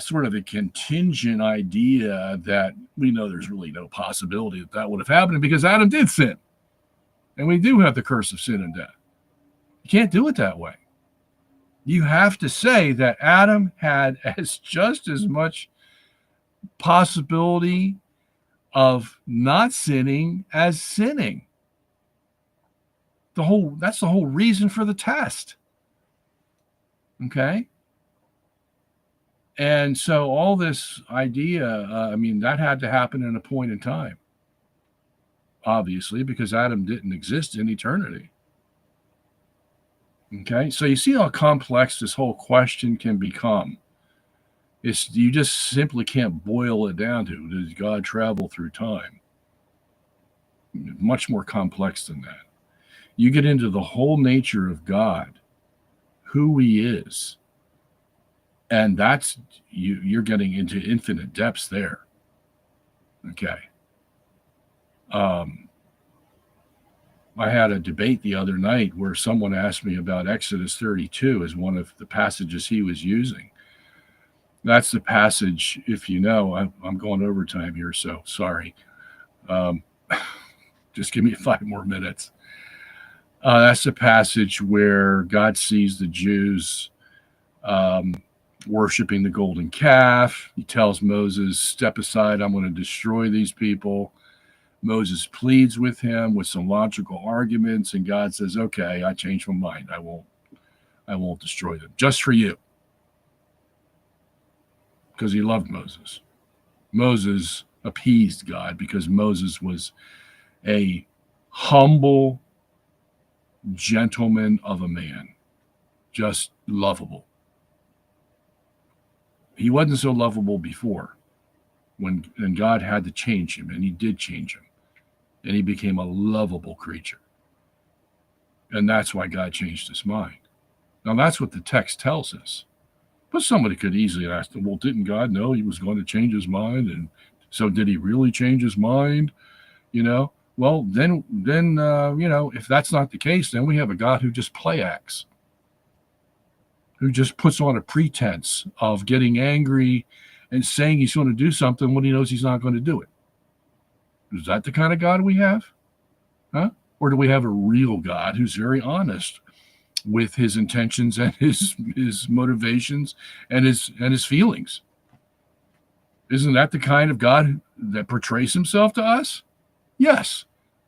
sort of a contingent idea that we know there's really no possibility that would have happened, because Adam did sin. And we do have the curse of sin and death. You can't do it that way. You have to say that Adam had just as much possibility of not sinning as sinning. That's the whole reason for the test. Okay? And so all this idea, that had to happen in a point in time. Obviously, because Adam didn't exist in eternity. Okay, so you see how complex this whole question can become. You just simply can't boil it down to, does God travel through time? Much more complex than that. You get into the whole nature of God, who he is, and that's you're getting into infinite depths there. Okay. I had a debate the other night where someone asked me about Exodus 32 as one of the passages he was using. That's the passage, if you know, I'm going overtime here, so sorry. Just give me 5 more minutes. That's the passage where God sees the Jews worshiping the golden calf. He tells Moses, step aside, I'm going to destroy these people. Moses pleads with him with some logical arguments, and God says, okay, I changed my mind. I won't destroy them, just for you. Because he loved Moses. Moses appeased God because Moses was a humble gentleman of a man, just lovable. He wasn't so lovable before when God had to change him, and he did change him. And he became a lovable creature. And that's why God changed his mind. Now, that's what the text tells us. But somebody could easily ask them, well, didn't God know he was going to change his mind? And so did he really change his mind? Well, then, if that's not the case, then we have a God who just play acts, who just puts on a pretense of getting angry and saying he's going to do something when he knows he's not going to do it. Is that the kind of God we have? Huh? Or do we have a real God who's very honest with his intentions and his motivations and his feelings? Isn't that the kind of God that portrays himself to us? Yes.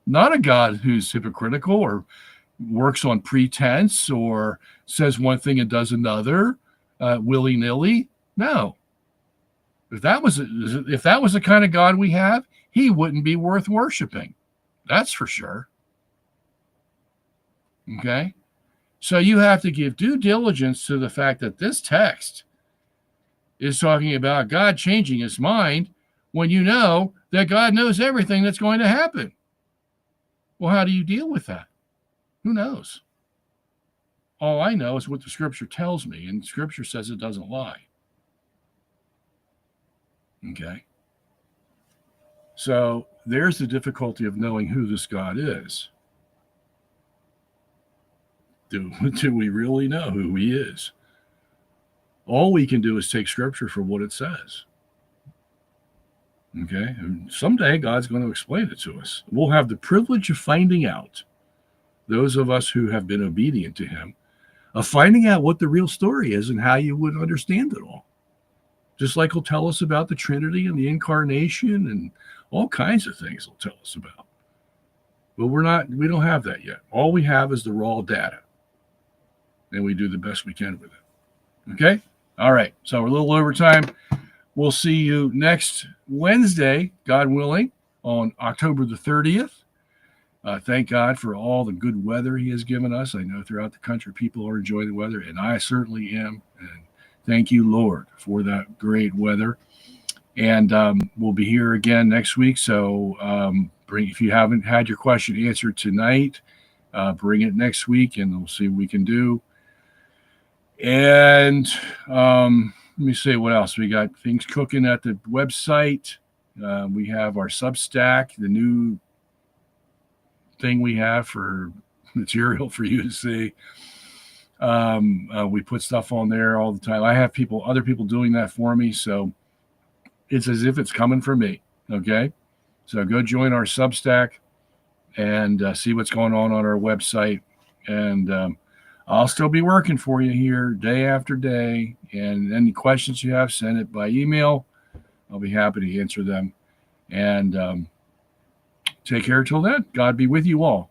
Not a God who's hypocritical or works on pretense or says one thing and does another willy-nilly. No. If that was the kind of God we have, he wouldn't be worth worshiping. That's for sure. Okay? So you have to give due diligence to the fact that this text is talking about God changing his mind when you know that God knows everything that's going to happen. Well, how do you deal with that? Who knows? All I know is what the scripture tells me, and scripture says it doesn't lie. Okay? So there's the difficulty of knowing who this God is. Do we really know who he is? All we can do is take scripture for what it says. Okay? And someday God's going to explain it to us. We'll have the privilege of finding out, those of us who have been obedient to him, of finding out what the real story is and how you would understand it all. Just like he'll tell us about the Trinity and the incarnation and all kinds of things he'll tell us about. But we don't have that yet. All we have is the raw data. And we do the best we can with it. Okay? All right. So we're a little over time. We'll see you next Wednesday, God willing, on October the 30th. Thank God for all the good weather he has given us. I know throughout the country people are enjoying the weather, and I certainly am. And thank you, Lord, for that great weather. And we'll be here again next week. So if you haven't had your question answered tonight, bring it next week, and we'll see what we can do. And let me see what else. We got things cooking at the website. We have our Substack, the new thing we have for material for you to see. We put stuff on there all the time. I have other people doing that for me, so it's as if it's coming from me. Okay, so go join our Substack and see what's going on our website. And I'll still be working for you here day after day. And any questions you have, send it by email. I'll be happy to answer them. And take care till then. God be with you all.